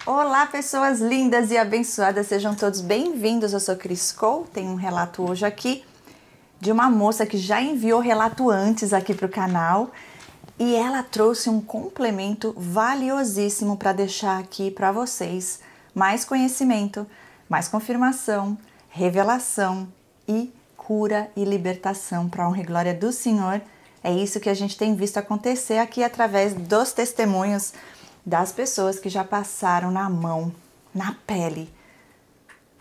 Olá, pessoas lindas e abençoadas, sejam todos bem-vindos. Eu sou Cris Cole. Tem um relato hoje aqui de uma moça que já enviou relato antes aqui para o canal e ela trouxe um complemento valiosíssimo para deixar aqui para vocês mais conhecimento, mais confirmação, revelação e cura e libertação para a honra e glória do Senhor. É isso que a gente tem visto acontecer aqui através dos testemunhos das pessoas que já passaram na mão, na pele,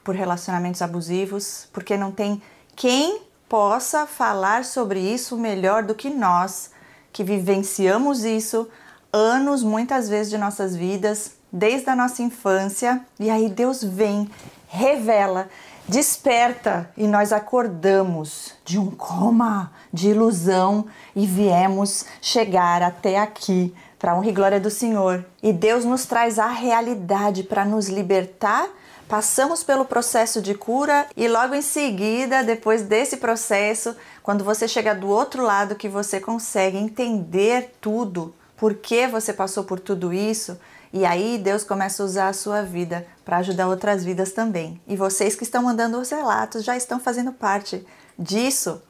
por relacionamentos abusivos, porque não tem quem possa falar sobre isso melhor do que nós, que vivenciamos isso anos, muitas vezes, de nossas vidas, desde a nossa infância, e aí Deus vem, revela, desperta e nós acordamos de um coma, de ilusão e viemos chegar até aqui para a honra e glória do Senhor. E Deus nos traz a realidade para nos libertar. Passamos pelo processo de cura e logo em seguida, depois desse processo, quando você chega do outro lado que você consegue entender tudo, por que você passou por tudo isso, e aí Deus começa a usar a sua vida para ajudar outras vidas também. E vocês que estão mandando os relatos já estão fazendo parte disso,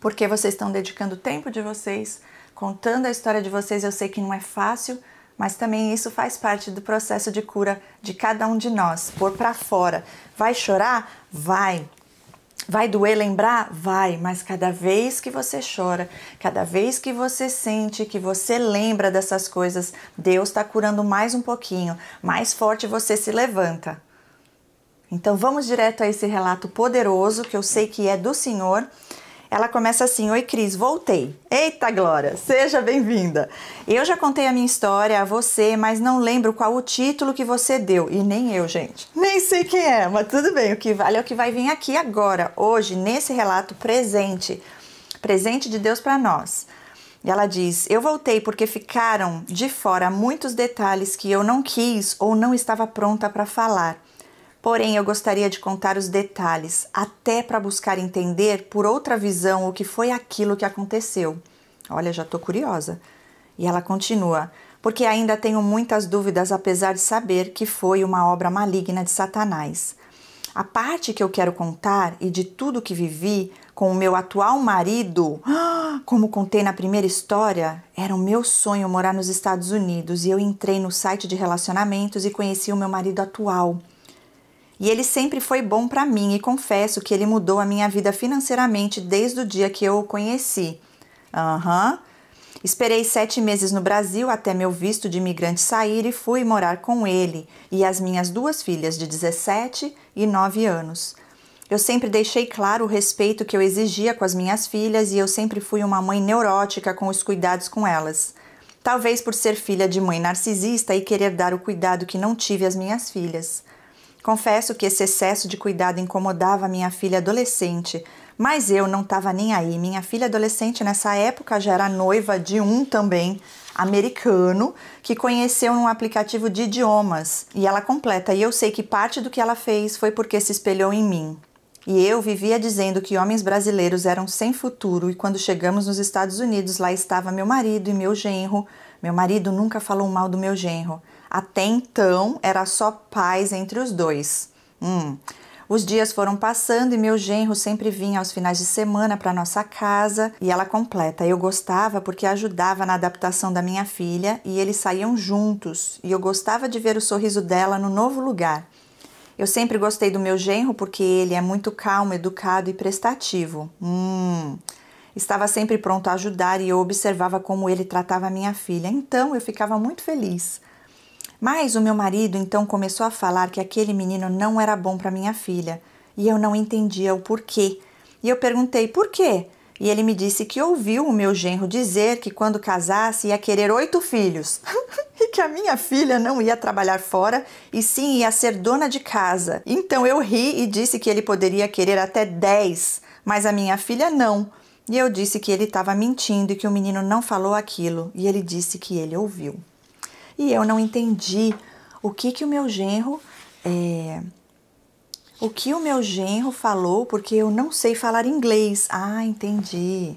porque vocês estão dedicando o tempo de vocês, contando a história de vocês. Eu sei que não é fácil, mas também isso faz parte do processo de cura de cada um de nós, pôr para fora. Vai chorar? Vai. Vai doer lembrar? Vai, mas cada vez que você chora, cada vez que você sente, que você lembra dessas coisas, Deus está curando mais um pouquinho, mais forte você se levanta. Então vamos direto a esse relato poderoso, que eu sei que é do Senhor. Ela começa assim: oi Cris, voltei. Eita glória, seja bem-vinda. Eu já contei a minha história a você, mas não lembro qual o título que você deu. E nem eu, gente. Nem sei quem é, mas tudo bem. O que vale é o que vai vir aqui agora, hoje, nesse relato presente. Presente de Deus para nós. E ela diz: eu voltei porque ficaram de fora muitos detalhes que eu não quis ou não estava pronta para falar. Porém, eu gostaria de contar os detalhes, até para buscar entender por outra visão o que foi aquilo que aconteceu. Olha, já estou curiosa. E ela continua: porque ainda tenho muitas dúvidas, apesar de saber que foi uma obra maligna de Satanás. A parte que eu quero contar e de tudo que vivi com o meu atual marido, como contei na primeira história, era o meu sonho morar nos Estados Unidos e eu entrei no site de relacionamentos e conheci o meu marido atual. E ele sempre foi bom para mim e confesso que ele mudou a minha vida financeiramente desde o dia que eu o conheci. Esperei 7 meses no Brasil até meu visto de imigrante sair e fui morar com ele e as minhas 2 filhas de 17 e 9 anos. Eu sempre deixei claro o respeito que eu exigia com as minhas filhas e eu sempre fui uma mãe neurótica com os cuidados com elas. Talvez por ser filha de mãe narcisista e querer dar o cuidado que não tive às minhas filhas. Confesso que esse excesso de cuidado incomodava minha filha adolescente, mas eu não estava nem aí. Minha filha adolescente nessa época já era noiva de um também americano que conheceu num aplicativo de idiomas. E ela completa: e eu sei que parte do que ela fez foi porque se espelhou em mim. E eu vivia dizendo que homens brasileiros eram sem futuro e quando chegamos nos Estados Unidos, lá estava meu marido e meu genro. Meu marido nunca falou mal do meu genro. Até então, era só paz entre os dois. Os dias foram passando e meu genro sempre vinha aos finais de semana para nossa casa. E ela completa: eu gostava porque ajudava na adaptação da minha filha e eles saíam juntos. E eu gostava de ver o sorriso dela no novo lugar. Eu sempre gostei do meu genro porque ele é muito calmo, educado e prestativo. Estava sempre pronto a ajudar e eu observava como ele tratava a minha filha. Então, eu ficava muito feliz. Mas o meu marido então começou a falar que aquele menino não era bom para minha filha e eu não entendia o porquê. E eu perguntei por quê? E ele me disse que ouviu o meu genro dizer que quando casasse ia querer 8 filhos e que a minha filha não ia trabalhar fora e sim ia ser dona de casa. Então eu ri e disse que ele poderia querer até 10, mas a minha filha não. E eu disse que ele estava mentindo e que o menino não falou aquilo e ele disse que ele ouviu. E eu não entendi o que o meu genro falou, porque eu não sei falar inglês. Ah, entendi.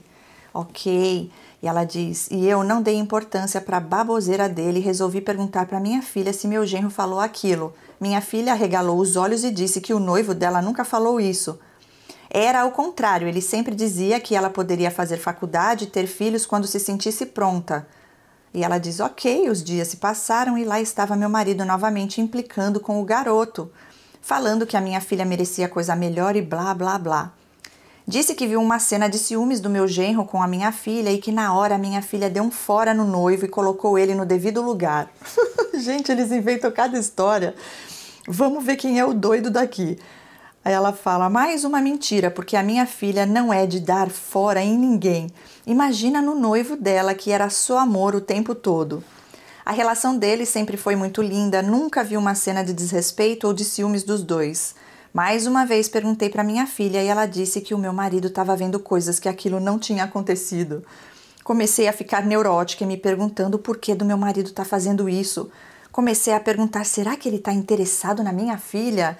Ok. E ela diz, e eu não dei importância para a baboseira dele e resolvi perguntar para minha filha se meu genro falou aquilo. Minha filha arregalou os olhos e disse que o noivo dela nunca falou isso. Era ao contrário, ele sempre dizia que ela poderia fazer faculdade e ter filhos quando se sentisse pronta. E ela diz, ok, os dias se passaram e lá estava meu marido novamente implicando com o garoto, falando que a minha filha merecia coisa melhor e blá, blá, blá. Disse que viu uma cena de ciúmes do meu genro com a minha filha e que na hora a minha filha deu um fora no noivo e colocou ele no devido lugar. Gente, eles inventam cada história. Vamos ver quem é o doido daqui. Aí ela fala, mais uma mentira, porque a minha filha não é de dar fora em ninguém. Imagina no noivo dela, que era só amor o tempo todo. A relação deles sempre foi muito linda, nunca vi uma cena de desrespeito ou de ciúmes dos dois. Mais uma vez perguntei para minha filha e ela disse que o meu marido estava vendo coisas que aquilo não tinha acontecido. Comecei a ficar neurótica e me perguntando o porquê do meu marido estar fazendo isso. Comecei a perguntar, será que ele está interessado na minha filha?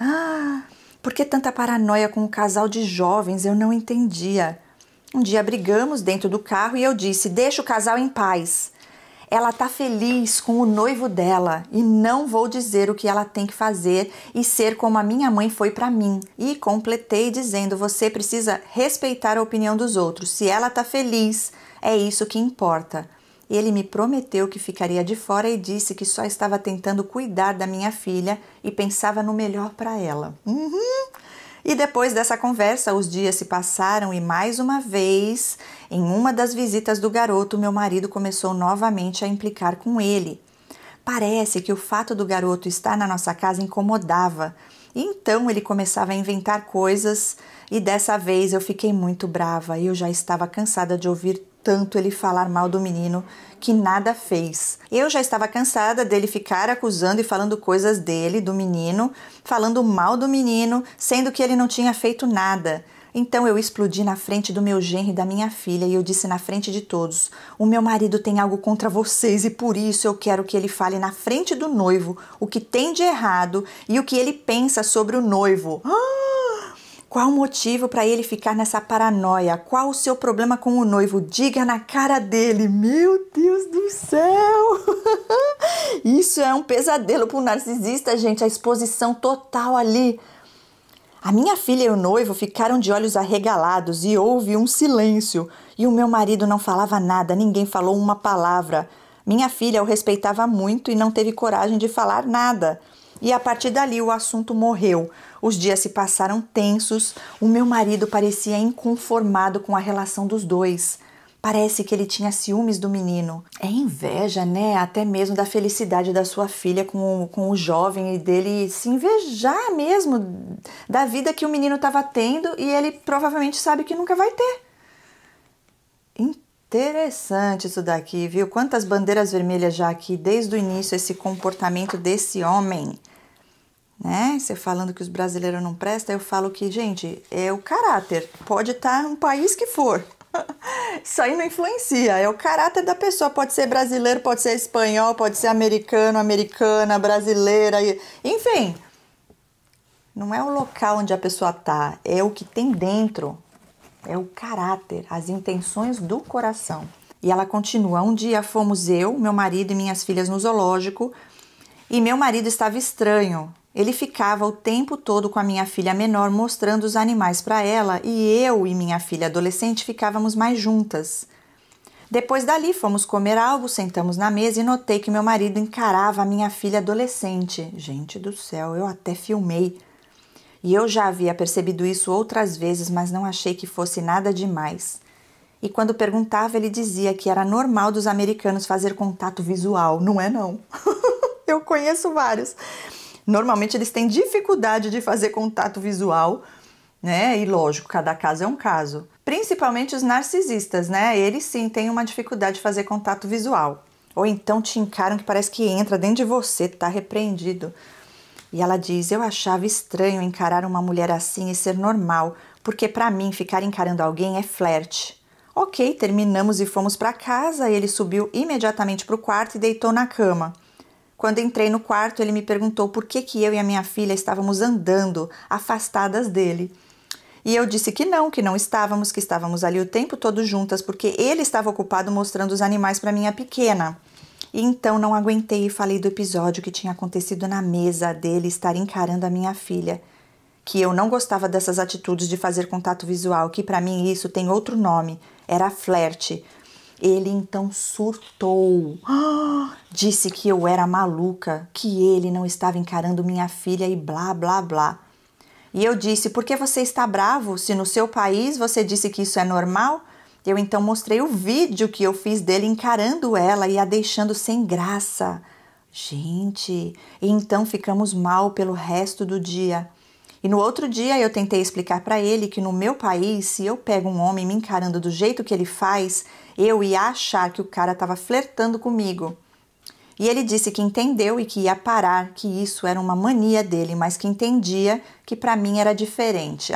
Por que tanta paranoia com um casal de jovens? Eu não entendia. Um dia brigamos dentro do carro e eu disse, deixa o casal em paz. Ela tá feliz com o noivo dela e não vou dizer o que ela tem que fazer e ser como a minha mãe foi para mim. E completei dizendo, você precisa respeitar a opinião dos outros. Se ela tá feliz, é isso que importa. Ele me prometeu que ficaria de fora e disse que só estava tentando cuidar da minha filha e pensava no melhor para ela. E depois dessa conversa, os dias se passaram e mais uma vez, em uma das visitas do garoto, meu marido começou novamente a implicar com ele. Parece que o fato do garoto estar na nossa casa incomodava. E então ele começava a inventar coisas e dessa vez eu fiquei muito brava. Eu já estava cansada de ouvir tanto ele falar mal do menino que nada fez. Eu já estava cansada dele ficar acusando e falando coisas dele, do menino, falando mal do menino, sendo que ele não tinha feito nada. Então eu explodi na frente do meu genro e da minha filha e eu disse na frente de todos, o meu marido tem algo contra vocês e por isso eu quero que ele fale na frente do noivo o que tem de errado e o que ele pensa sobre o noivo. Qual o motivo para ele ficar nessa paranoia? Qual o seu problema com o noivo? Diga na cara dele. Meu Deus do céu! Isso é um pesadelo para um narcisista, gente. A exposição total ali. A minha filha e o noivo ficaram de olhos arregalados e houve um silêncio. E o meu marido não falava nada, ninguém falou uma palavra. Minha filha o respeitava muito e não teve coragem de falar nada. E a partir dali o assunto morreu. Os dias se passaram tensos, o meu marido parecia inconformado com a relação dos dois. Parece que ele tinha ciúmes do menino. É inveja, né? Até mesmo da felicidade da sua filha com o jovem e dele se invejar mesmo da vida que o menino estava tendo e ele provavelmente sabe que nunca vai ter. Interessante isso daqui, viu? Quantas bandeiras vermelhas já aqui desde o início esse comportamento desse homem. Né? Você falando que os brasileiros não prestam, eu falo que, gente, é o caráter. Pode estar um país que for. Isso aí não influencia, é o caráter da pessoa. Pode ser brasileiro, pode ser espanhol, pode ser americano, americana, brasileira, enfim. Não é o local onde a pessoa tá, é o que tem dentro. É o caráter, as intenções do coração. E ela continua, um dia fomos eu, meu marido e minhas filhas no zoológico e meu marido estava estranho. Ele ficava o tempo todo com a minha filha menor mostrando os animais para ela e eu e minha filha adolescente ficávamos mais juntas. Depois dali fomos comer algo, sentamos na mesa e notei que meu marido encarava a minha filha adolescente. Gente do céu, eu até filmei. E eu já havia percebido isso outras vezes, mas não achei que fosse nada demais. E quando perguntava, ele dizia que era normal dos americanos fazer contato visual. Não é não. Eu conheço vários. Normalmente eles têm dificuldade de fazer contato visual, né? E lógico, cada caso é um caso. Principalmente os narcisistas, né? Eles sim têm uma dificuldade de fazer contato visual. Ou então te encaram que parece que entra dentro de você, tá repreendido. E ela diz, eu achava estranho encarar uma mulher assim e ser normal, porque para mim ficar encarando alguém é flerte. Ok, terminamos e fomos para casa, ele subiu imediatamente para o quarto e deitou na cama. Quando entrei no quarto, ele me perguntou por que eu e a minha filha estávamos andando, afastadas dele. E eu disse que não estávamos, que estávamos ali o tempo todo juntas, porque ele estava ocupado mostrando os animais para minha pequena. E então não aguentei e falei do episódio que tinha acontecido na mesa dele estar encarando a minha filha. Que eu não gostava dessas atitudes de fazer contato visual, que para mim isso tem outro nome, era flerte. Ele então surtou, disse que eu era maluca, que ele não estava encarando minha filha e blá, blá, blá. E eu disse, por que você está bravo? Se no seu país você disse que isso é normal? Eu então mostrei o vídeo que eu fiz dele encarando ela e a deixando sem graça. Gente, e então ficamos mal pelo resto do dia. E no outro dia eu tentei explicar para ele que no meu país, se eu pego um homem me encarando do jeito que ele faz, eu ia achar que o cara estava flertando comigo. E ele disse que entendeu e que ia parar, que isso era uma mania dele, mas que entendia que para mim era diferente.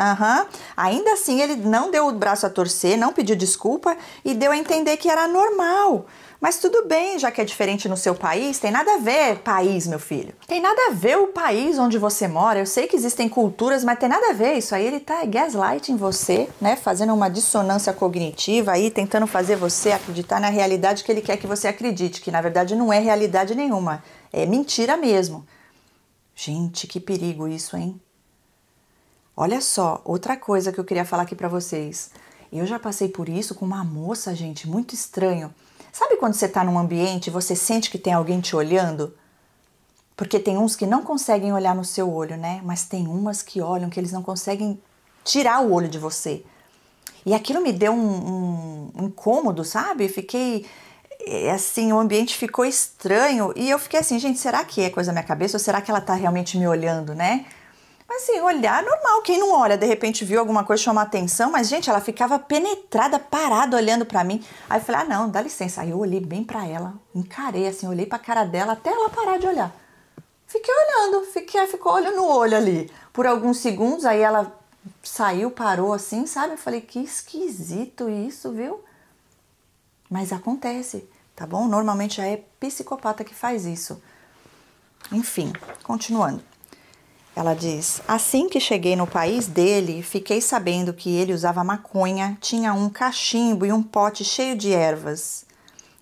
Ainda assim ele não deu o braço a torcer, não pediu desculpa e deu a entender que era normal. Mas tudo bem, já que é diferente no seu país, tem nada a ver país, meu filho. Tem nada a ver o país onde você mora. Eu sei que existem culturas, mas tem nada a ver. Isso aí ele tá gaslighting você, né? Fazendo uma dissonância cognitiva aí, tentando fazer você acreditar na realidade que ele quer que você acredite, que na verdade não é realidade nenhuma. É mentira mesmo. Gente, que perigo isso, hein? Olha só, outra coisa que eu queria falar aqui pra vocês. Eu já passei por isso com uma moça, gente, muito estranho. Sabe quando você está num ambiente e você sente que tem alguém te olhando? Porque tem uns que não conseguem olhar no seu olho, né? Mas tem umas que olham que eles não conseguem tirar o olho de você. E aquilo me deu um incômodo, sabe? Fiquei assim, o ambiente ficou estranho e eu fiquei assim, gente, será que é coisa da minha cabeça ou será que ela tá realmente me olhando, né? Mas assim, olhar normal, quem não olha, de repente viu alguma coisa, chamou atenção, mas gente, ela ficava penetrada, parada, olhando pra mim. Aí eu falei, não, dá licença. Aí eu olhei bem pra ela, encarei assim, olhei pra cara dela até ela parar de olhar. Fiquei olhando, ficou olho no olho ali. Por alguns segundos, aí ela saiu, parou assim, sabe? Eu falei, que esquisito isso, viu? Mas acontece, tá bom? Normalmente já é psicopata que faz isso. Enfim, continuando. Ela diz, assim que cheguei no país dele, fiquei sabendo que ele usava maconha, tinha um cachimbo e um pote cheio de ervas.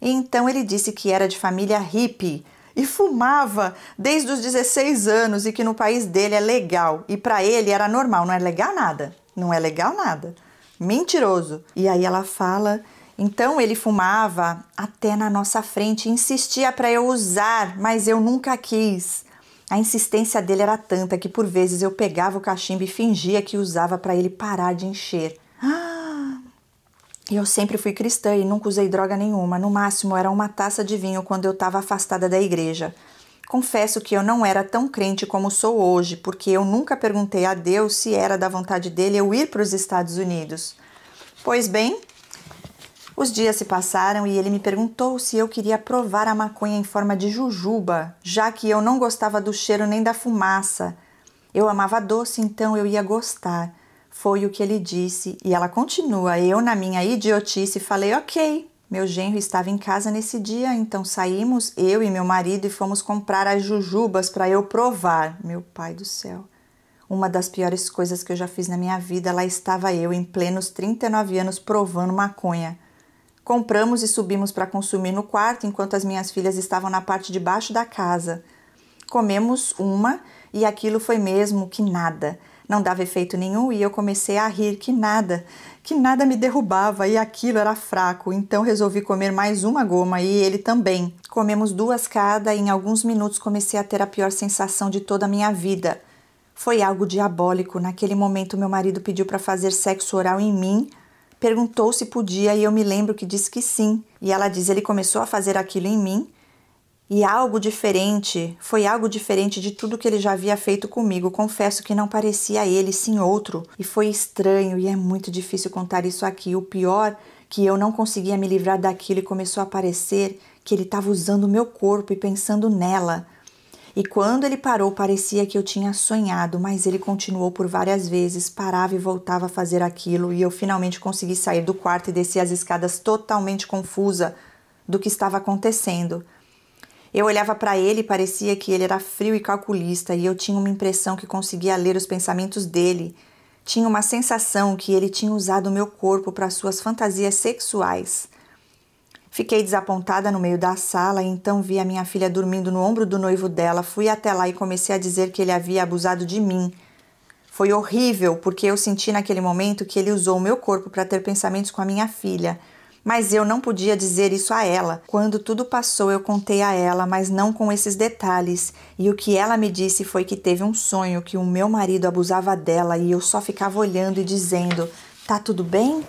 E então ele disse que era de família hippie e fumava desde os 16 anos e que no país dele é legal. E para ele era normal, não é legal nada, não é legal nada. Mentiroso. E aí ela fala, então ele fumava até na nossa frente, insistia para eu usar, mas eu nunca quis. A insistência dele era tanta que por vezes eu pegava o cachimbo e fingia que usava para ele parar de encher. Eu sempre fui cristã e nunca usei droga nenhuma. No máximo era uma taça de vinho quando eu estava afastada da igreja. Confesso que eu não era tão crente como sou hoje, porque eu nunca perguntei a Deus se era da vontade dele eu ir para os Estados Unidos. Pois bem, os dias se passaram e ele me perguntou se eu queria provar a maconha em forma de jujuba, já que eu não gostava do cheiro nem da fumaça. Eu amava doce, então eu ia gostar. Foi o que ele disse. E ela continua, eu na minha idiotice falei ok. Meu genro estava em casa nesse dia, então saímos, eu e meu marido, e fomos comprar as jujubas para eu provar. Meu pai do céu. Uma das piores coisas que eu já fiz na minha vida, lá estava eu, em plenos 39 anos, provando maconha. Compramos e subimos para consumir no quarto, enquanto as minhas filhas estavam na parte de baixo da casa. Comemos uma e aquilo foi mesmo que nada. Não dava efeito nenhum e eu comecei a rir que nada me derrubava e aquilo era fraco. Então resolvi comer mais uma goma e ele também. Comemos 2 cada e em alguns minutos comecei a ter a pior sensação de toda a minha vida. Foi algo diabólico. Naquele momento meu marido pediu para fazer sexo oral em mim. Perguntou se podia e eu me lembro que disse que sim. E ela diz, ele começou a fazer aquilo em mim e foi algo diferente de tudo que ele já havia feito comigo. Confesso que não parecia ele, sim outro. E foi estranho e é muito difícil contar isso aqui. O pior, que eu não conseguia me livrar daquilo e começou a parecer que ele estava usando o meu corpo e pensando nela. E quando ele parou, parecia que eu tinha sonhado, mas ele continuou por várias vezes, parava e voltava a fazer aquilo, e eu finalmente consegui sair do quarto e descer as escadas totalmente confusa do que estava acontecendo. Eu olhava para ele e parecia que ele era frio e calculista, e eu tinha uma impressão que conseguia ler os pensamentos dele. Tinha uma sensação que ele tinha usado o meu corpo para suas fantasias sexuais. Fiquei desapontada no meio da sala e então vi a minha filha dormindo no ombro do noivo dela. Fui até lá e comecei a dizer que ele havia abusado de mim. Foi horrível, porque eu senti naquele momento que ele usou o meu corpo para ter pensamentos com a minha filha. Mas eu não podia dizer isso a ela. Quando tudo passou, eu contei a ela, mas não com esses detalhes. E o que ela me disse foi que teve um sonho que o meu marido abusava dela e eu só ficava olhando e dizendo: tá tudo bem?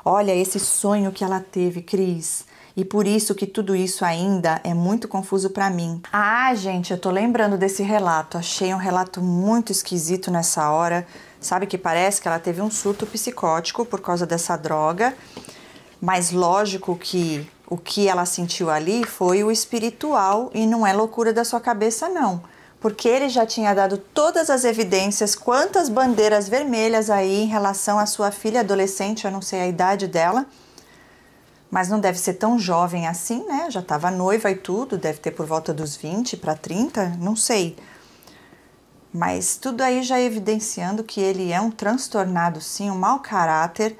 Olha esse sonho que ela teve, Cris. E por isso que tudo isso ainda é muito confuso para mim. Ah, gente, eu tô lembrando desse relato. Achei um relato muito esquisito nessa hora. Sabe que parece que ela teve um surto psicótico por causa dessa droga. Mas lógico que o que ela sentiu ali foi o espiritual e não é loucura da sua cabeça, não. Porque ele já tinha dado todas as evidências, quantas bandeiras vermelhas aí em relação à sua filha adolescente, eu não sei a idade dela, mas não deve ser tão jovem assim, né? Já estava noiva e tudo, deve ter por volta dos 20 para 30, não sei. Mas tudo aí já evidenciando que ele é um transtornado, sim, um mau caráter,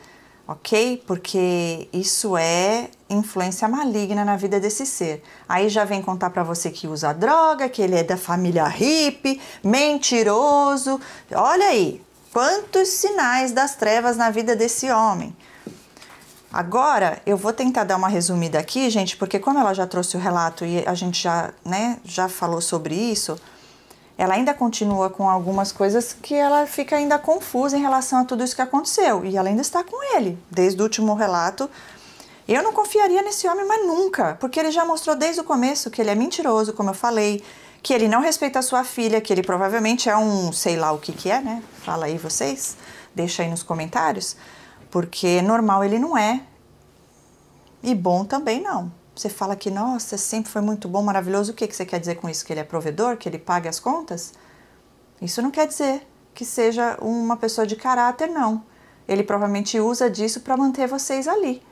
ok? Porque isso é influência maligna na vida desse ser. Aí já vem contar pra você que usa droga, que ele é da família hippie, mentiroso. Olha aí, quantos sinais das trevas na vida desse homem. Agora, eu vou tentar dar uma resumida aqui, gente, porque como ela já trouxe o relato e a gente já falou sobre isso, ela ainda continua com algumas coisas que ela fica ainda confusa em relação a tudo isso que aconteceu. E ela ainda está com ele, desde o último relato. Eu não confiaria nesse homem, mas nunca, porque ele já mostrou desde o começo que ele é mentiroso, como eu falei, que ele não respeita a sua filha, que ele provavelmente é um sei lá o que é, né? Fala aí vocês, deixa aí nos comentários, porque normal ele não é e bom também não. Você fala que, nossa, sempre foi muito bom, maravilhoso. O que você quer dizer com isso? Que ele é provedor? Que ele paga as contas? Isso não quer dizer que seja uma pessoa de caráter, não. Ele provavelmente usa disso para manter vocês ali.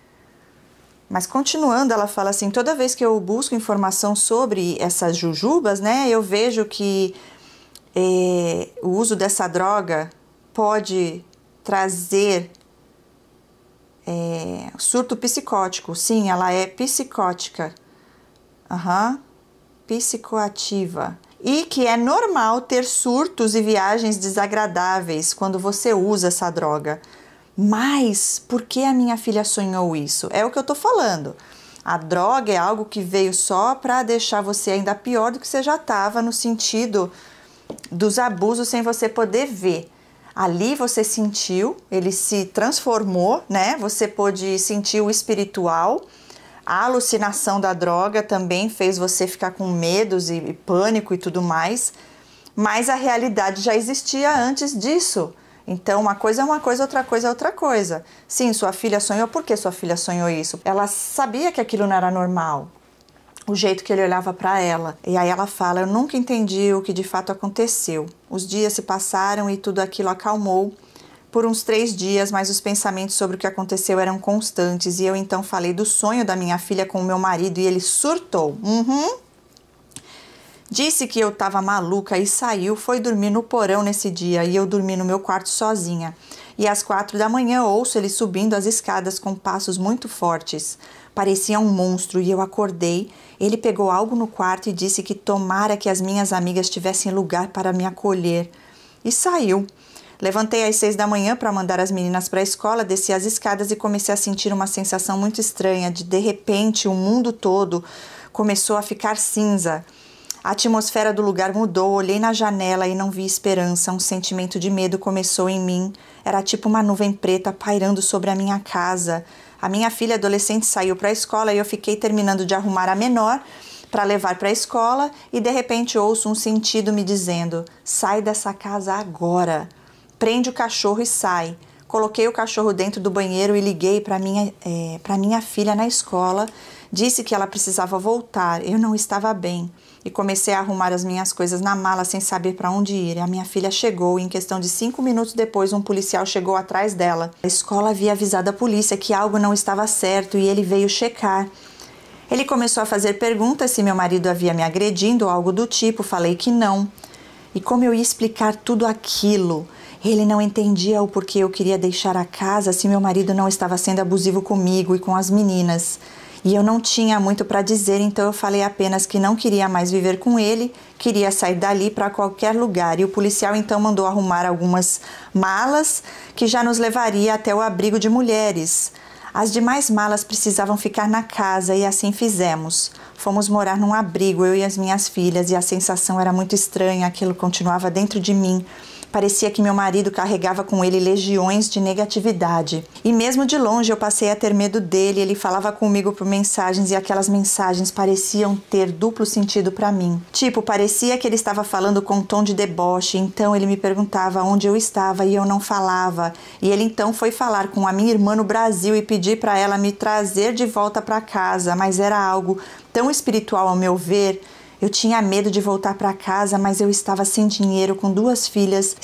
Mas continuando, ela fala assim, toda vez que eu busco informação sobre essas jujubas, né, eu vejo que o uso dessa droga pode trazer surto psicótico. Sim, ela é psicótica, psicoativa, e que é normal ter surtos e viagens desagradáveis quando você usa essa droga. Mas por que a minha filha sonhou isso? É o que eu tô falando. A droga é algo que veio só para deixar você ainda pior do que você já estava, no sentido dos abusos sem você poder ver. Ali você sentiu, ele se transformou, né? Você pôde sentir o espiritual. A alucinação da droga também fez você ficar com medos e pânico e tudo mais. Mas a realidade já existia antes disso. Então, uma coisa é uma coisa, outra coisa é outra coisa. Sim, sua filha sonhou. Por que sua filha sonhou isso? Ela sabia que aquilo não era normal. O jeito que ele olhava para ela. E aí ela fala, eu nunca entendi o que de fato aconteceu. Os dias se passaram e tudo aquilo acalmou por uns 3 dias, mas os pensamentos sobre o que aconteceu eram constantes. E eu então falei do sonho da minha filha com o meu marido e ele surtou. Disse que eu estava maluca e saiu, foi dormir no porão nesse dia e eu dormi no meu quarto sozinha. E às 4 da manhã ouço ele subindo as escadas com passos muito fortes. Parecia um monstro e eu acordei. Ele pegou algo no quarto e disse que tomara que as minhas amigas tivessem lugar para me acolher. E saiu. Levantei às 6 da manhã para mandar as meninas para a escola, desci as escadas e comecei a sentir uma sensação muito estranha de repente, o mundo todo começou a ficar cinza. A atmosfera do lugar mudou, olhei na janela e não vi esperança. Um sentimento de medo começou em mim. Era tipo uma nuvem preta pairando sobre a minha casa. A minha filha adolescente saiu para a escola e eu fiquei terminando de arrumar a menor para levar para a escola e de repente ouço um sentido me dizendo, sai dessa casa agora. Prende o cachorro e sai. Coloquei o cachorro dentro do banheiro e liguei para minha filha na escola. Disse que ela precisava voltar. Eu não estava bem. E comecei a arrumar as minhas coisas na mala sem saber para onde ir. A minha filha chegou e em questão de 5 minutos depois um policial chegou atrás dela. A escola havia avisado a polícia que algo não estava certo e ele veio checar. Ele começou a fazer perguntas se meu marido havia me agredindo ou algo do tipo. Falei que não. E como eu ia explicar tudo aquilo? Ele não entendia o porquê eu queria deixar a casa se meu marido não estava sendo abusivo comigo e com as meninas. E eu não tinha muito para dizer, então eu falei apenas que não queria mais viver com ele, queria sair dali para qualquer lugar. E o policial então mandou arrumar algumas malas que já nos levaria até o abrigo de mulheres. As demais malas precisavam ficar na casa e assim fizemos. Fomos morar num abrigo, eu e as minhas filhas, e a sensação era muito estranha, aquilo continuava dentro de mim. Parecia que meu marido carregava com ele legiões de negatividade. E mesmo de longe eu passei a ter medo dele. Ele falava comigo por mensagens e aquelas mensagens pareciam ter duplo sentido para mim. Tipo, parecia que ele estava falando com um tom de deboche. Então ele me perguntava onde eu estava e eu não falava. E ele então foi falar com a minha irmã no Brasil e pedir para ela me trazer de volta para casa. Mas era algo tão espiritual ao meu ver. Eu tinha medo de voltar para casa, mas eu estava sem dinheiro com 2 filhas.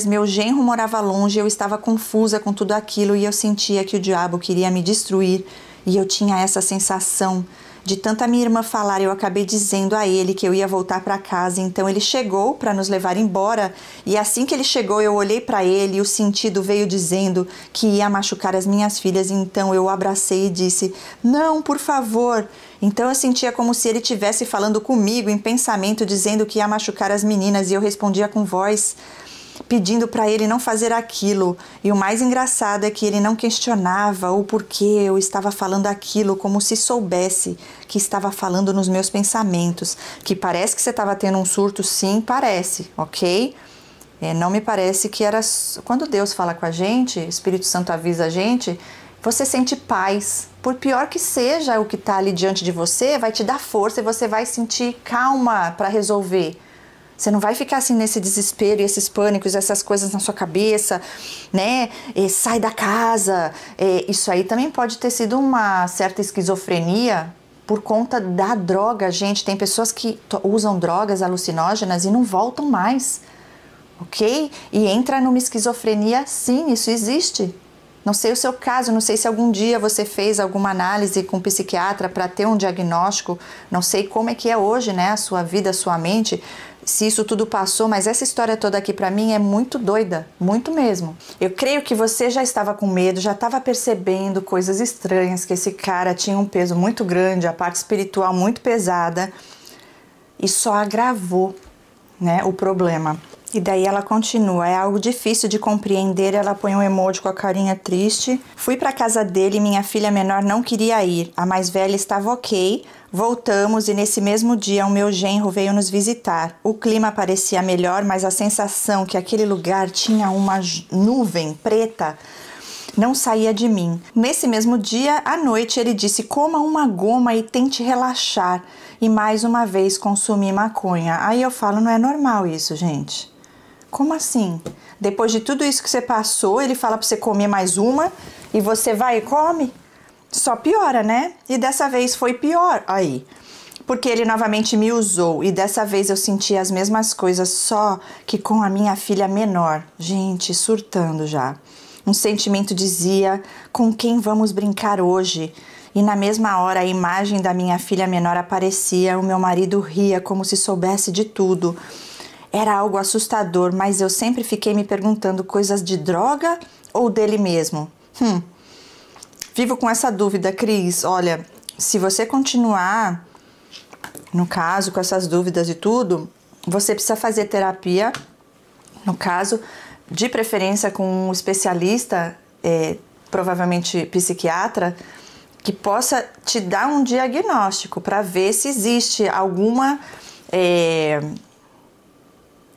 Meu genro morava longe, eu estava confusa com tudo aquilo e eu sentia que o diabo queria me destruir. E eu tinha essa sensação. De tanta minha irmã falar, eu acabei dizendo a ele que eu ia voltar para casa. Então ele chegou para nos levar embora. E assim que ele chegou, eu olhei para ele e o sentido veio dizendo que ia machucar as minhas filhas. Então eu o abracei e disse: "Não, por favor." Então eu sentia como se ele estivesse falando comigo em pensamento, dizendo que ia machucar as meninas. E eu respondia com voz, pedindo para ele não fazer aquilo. E o mais engraçado é que ele não questionava o porquê eu estava falando aquilo, como se soubesse que estava falando nos meus pensamentos. Que parece que você estava tendo um surto, sim, parece, ok? Não me parece que era... Quando Deus fala com a gente, o Espírito Santo avisa a gente, você sente paz. Por pior que seja o que está ali diante de você, vai te dar força e você vai sentir calma para resolver. Você não vai ficar assim nesse desespero e esses pânicos, essas coisas na sua cabeça, né? Sai da casa. Isso aí também pode ter sido uma certa esquizofrenia por conta da droga, gente. Tem pessoas que usam drogas alucinógenas e não voltam mais, ok? E entra numa esquizofrenia, sim, isso existe. Não sei o seu caso, não sei se algum dia você fez alguma análise com um psiquiatra para ter um diagnóstico, não sei como é que é hoje, né, a sua vida, a sua mente, se isso tudo passou, mas essa história toda aqui para mim é muito doida, muito mesmo. Eu creio que você já estava com medo, já estava percebendo coisas estranhas, que esse cara tinha um peso muito grande, a parte espiritual muito pesada, e só agravou, né, o problema. E daí ela continua, é algo difícil de compreender, ela põe um emoji com a carinha triste. Fui pra casa dele e minha filha menor não queria ir, a mais velha estava ok. Voltamos e nesse mesmo dia o meu genro veio nos visitar. O clima parecia melhor, mas a sensação que aquele lugar tinha uma nuvem preta não saía de mim. Nesse mesmo dia, à noite, ele disse: coma uma goma e tente relaxar. E mais uma vez consumi maconha. Aí eu falo, não é normal isso, gente. Como assim? Depois de tudo isso que você passou, ele fala pra você comer mais uma e você vai e come? Só piora, né? E dessa vez foi pior aí. Porque ele novamente me usou e dessa vez eu senti as mesmas coisas, só que com a minha filha menor. Gente, surtando já. Um sentimento dizia: com quem vamos brincar hoje? E na mesma hora a imagem da minha filha menor aparecia, o meu marido ria como se soubesse de tudo. Era algo assustador, mas eu sempre fiquei me perguntando coisas de droga ou dele mesmo. Vivo com essa dúvida, Cris. Olha, se você continuar, no caso, com essas dúvidas e tudo, você precisa fazer terapia, no caso, de preferência com um especialista, provavelmente psiquiatra, que possa te dar um diagnóstico para ver se existe alguma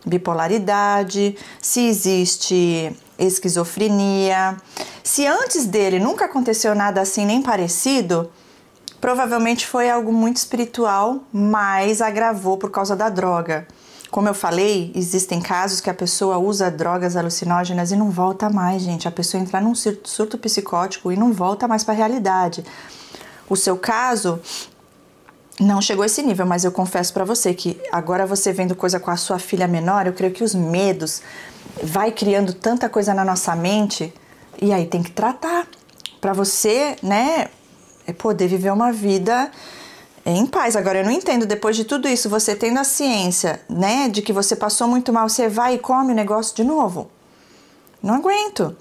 bipolaridade, se existe esquizofrenia. Se antes dele nunca aconteceu nada assim nem parecido, provavelmente foi algo muito espiritual, mas agravou por causa da droga. Como eu falei, existem casos que a pessoa usa drogas alucinógenas e não volta mais, gente. A pessoa entra num surto psicótico e não volta mais para a realidade. O seu caso não chegou a esse nível, mas eu confesso para você que agora você vendo coisa com a sua filha menor, eu creio que os medos vai criando tanta coisa na nossa mente e aí tem que tratar para você, né, poder viver uma vida em paz. Agora, eu não entendo, depois de tudo isso, você tendo a ciência, né, de que você passou muito mal, você vai e come o negócio de novo? Não aguento.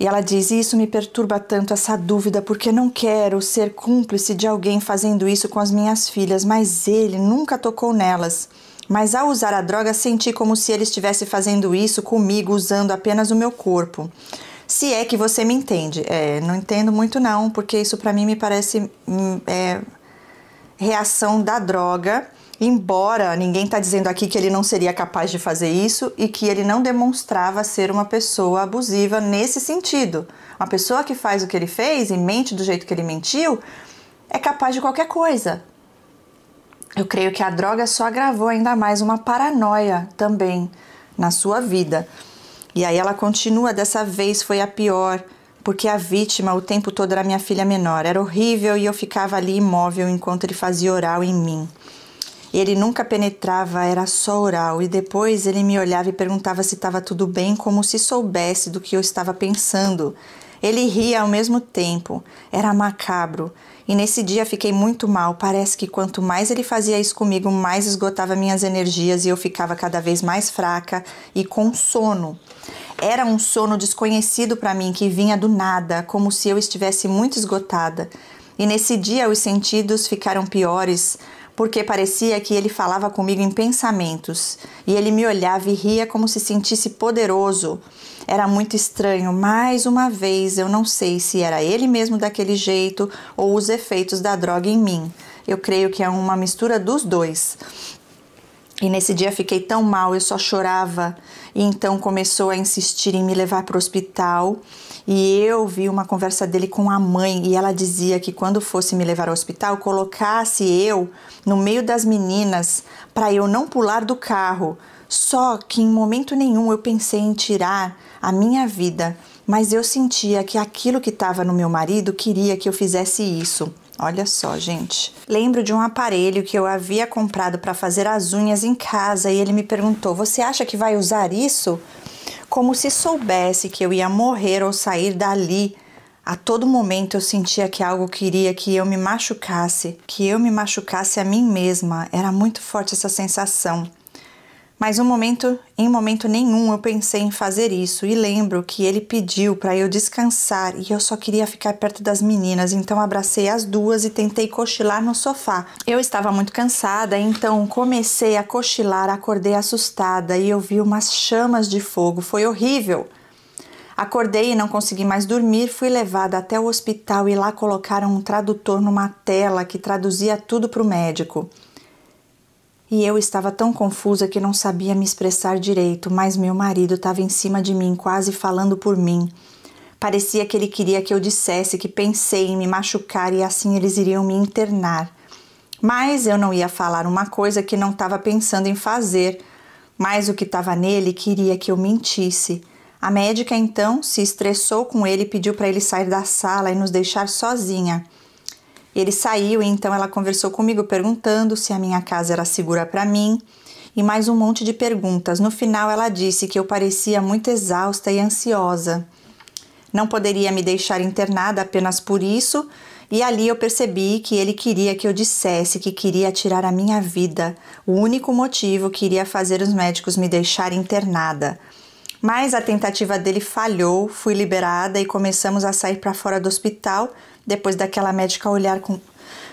E ela diz, isso me perturba tanto, essa dúvida, porque não quero ser cúmplice de alguém fazendo isso com as minhas filhas, mas ele nunca tocou nelas. Mas ao usar a droga, senti como se ele estivesse fazendo isso comigo, usando apenas o meu corpo. Se é que você me entende. Não entendo muito não, porque isso pra mim me parece reação da droga, embora ninguém está dizendo aqui que ele não seria capaz de fazer isso e que ele não demonstrava ser uma pessoa abusiva nesse sentido. Uma pessoa que faz o que ele fez e mente do jeito que ele mentiu é capaz de qualquer coisa. Eu creio que a droga só agravou ainda mais uma paranoia também na sua vida. E aí ela continua, dessa vez foi a pior, porque a vítima o tempo todo era minha filha menor. Era horrível e eu ficava ali imóvel enquanto ele fazia oral em mim. Ele nunca penetrava, era só oral, e depois ele me olhava e perguntava se estava tudo bem, como se soubesse do que eu estava pensando. Ele ria ao mesmo tempo, era macabro, e nesse dia fiquei muito mal. Parece que quanto mais ele fazia isso comigo, mais esgotava minhas energias e eu ficava cada vez mais fraca e com sono. Era um sono desconhecido para mim, que vinha do nada, como se eu estivesse muito esgotada. E nesse dia os sentidos ficaram piores, porque parecia que ele falava comigo em pensamentos, e ele me olhava e ria como se sentisse poderoso. Era muito estranho. Mais uma vez, eu não sei se era ele mesmo daquele jeito ou os efeitos da droga em mim. Eu creio que é uma mistura dos dois. E nesse dia fiquei tão mal, eu só chorava. E então começou a insistir em me levar para o hospital. E eu vi uma conversa dele com a mãe e ela dizia que quando fosse me levar ao hospital, colocasse eu no meio das meninas para eu não pular do carro. Só que em momento nenhum eu pensei em tirar a minha vida, mas eu sentia que aquilo que estava no meu marido queria que eu fizesse isso. Olha só, gente. Lembro de um aparelho que eu havia comprado para fazer as unhas em casa e ele me perguntou, você acha que vai usar isso? Como se soubesse que eu ia morrer ou sair dali. A todo momento eu sentia que algo queria que eu me machucasse a mim mesma. Era muito forte essa sensação. Mas em momento nenhum eu pensei em fazer isso e lembro que ele pediu para eu descansar e eu só queria ficar perto das meninas, então abracei as duas e tentei cochilar no sofá. Eu estava muito cansada, então comecei a cochilar, acordei assustada e eu vi umas chamas de fogo, foi horrível. Acordei e não consegui mais dormir, fui levada até o hospital e lá colocaram um tradutor numa tela que traduzia tudo para o médico. E eu estava tão confusa que não sabia me expressar direito, mas meu marido estava em cima de mim, quase falando por mim. Parecia que ele queria que eu dissesse que pensei em me machucar e assim eles iriam me internar. Mas eu não ia falar uma coisa que não estava pensando em fazer, mas o que estava nele queria que eu mentisse. A médica então se estressou com ele e pediu para ele sair da sala e nos deixar sozinha. Ele saiu e então ela conversou comigo perguntando se a minha casa era segura para mim e mais um monte de perguntas. No final ela disse que eu parecia muito exausta e ansiosa. Não poderia me deixar internada apenas por isso e ali eu percebi que ele queria que eu dissesse que queria tirar a minha vida. O único motivo que iria fazer os médicos me deixarem internada. Mas a tentativa dele falhou, fui liberada e começamos a sair para fora do hospital, depois daquela médica olhar com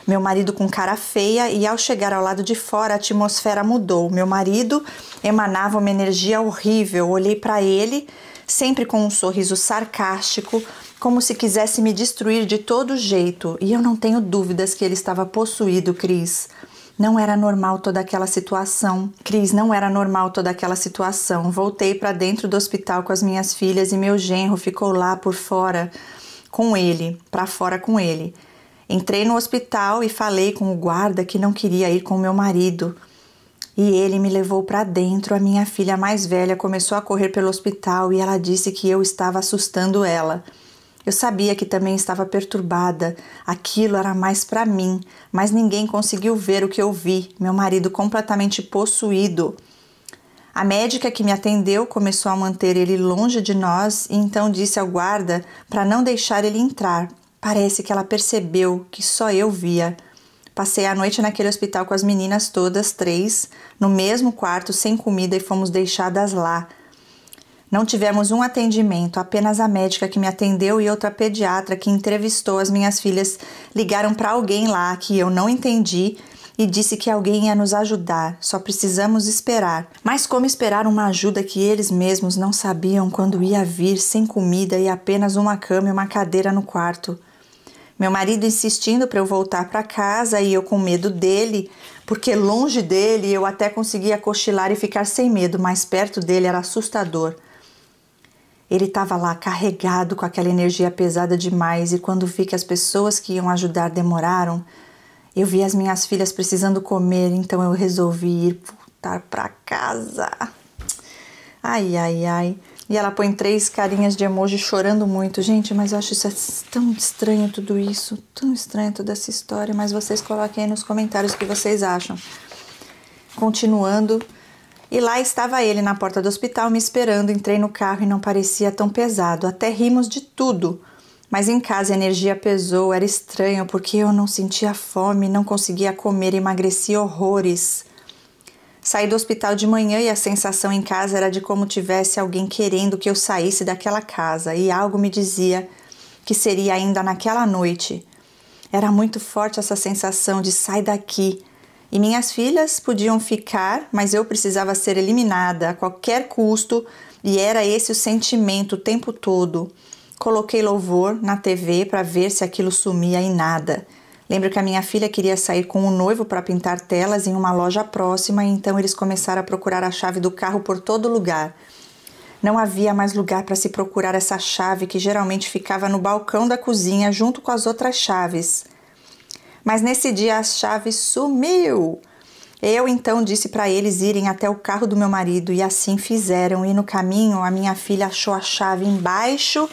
meu marido com cara feia e ao chegar ao lado de fora a atmosfera mudou. Meu marido emanava uma energia horrível, olhei para ele, sempre com um sorriso sarcástico, como se quisesse me destruir de todo jeito e eu não tenho dúvidas que ele estava possuído, Cris. Não era normal toda aquela situação. Cris, não era normal toda aquela situação. Voltei para dentro do hospital com as minhas filhas e meu genro ficou lá por fora com ele, para fora com ele. Entrei no hospital e falei com o guarda que não queria ir com meu marido. E ele me levou para dentro. A minha filha mais velha começou a correr pelo hospital e ela disse que eu estava assustando ela. Eu sabia que também estava perturbada. Aquilo era mais para mim, mas ninguém conseguiu ver o que eu vi. Meu marido completamente possuído. A médica que me atendeu começou a manter ele longe de nós e então disse ao guarda para não deixar ele entrar. Parece que ela percebeu que só eu via. Passei a noite naquele hospital com as meninas todas, 3, no mesmo quarto, sem comida, e fomos deixadas lá. Não tivemos um atendimento, apenas a médica que me atendeu e outra pediatra que entrevistou as minhas filhas ligaram para alguém lá que eu não entendi e disse que alguém ia nos ajudar, só precisamos esperar. Mas como esperar uma ajuda que eles mesmos não sabiam quando ia vir, sem comida e apenas uma cama e uma cadeira no quarto? Meu marido insistindo para eu voltar para casa e eu com medo dele, porque longe dele eu até conseguia cochilar e ficar sem medo, mas perto dele era assustador. Ele estava lá carregado com aquela energia pesada demais e quando vi que as pessoas que iam ajudar demoraram, eu vi as minhas filhas precisando comer, então eu resolvi ir voltar para casa. Ai, ai, ai. E ela põe 3 carinhas de emoji chorando muito. Gente, mas eu acho isso tão estranho tudo isso, tão estranho toda essa história, mas vocês coloquem aí nos comentários o que vocês acham. Continuando. E lá estava ele na porta do hospital me esperando, entrei no carro e não parecia tão pesado, até rimos de tudo. Mas em casa a energia pesou, era estranho porque eu não sentia fome, não conseguia comer, emagreci horrores. Saí do hospital de manhã e a sensação em casa era de como tivesse alguém querendo que eu saísse daquela casa e algo me dizia que seria ainda naquela noite. Era muito forte essa sensação de sai daqui. E minhas filhas podiam ficar, mas eu precisava ser eliminada a qualquer custo e era esse o sentimento o tempo todo. Coloquei louvor na TV para ver se aquilo sumia e nada. Lembro que a minha filha queria sair com o noivo para pintar telas em uma loja próxima e então eles começaram a procurar a chave do carro por todo lugar. Não havia mais lugar para se procurar essa chave que geralmente ficava no balcão da cozinha junto com as outras chaves. Mas nesse dia a chave sumiu. Eu então disse para eles irem até o carro do meu marido e assim fizeram. E no caminho a minha filha achou a chave embaixo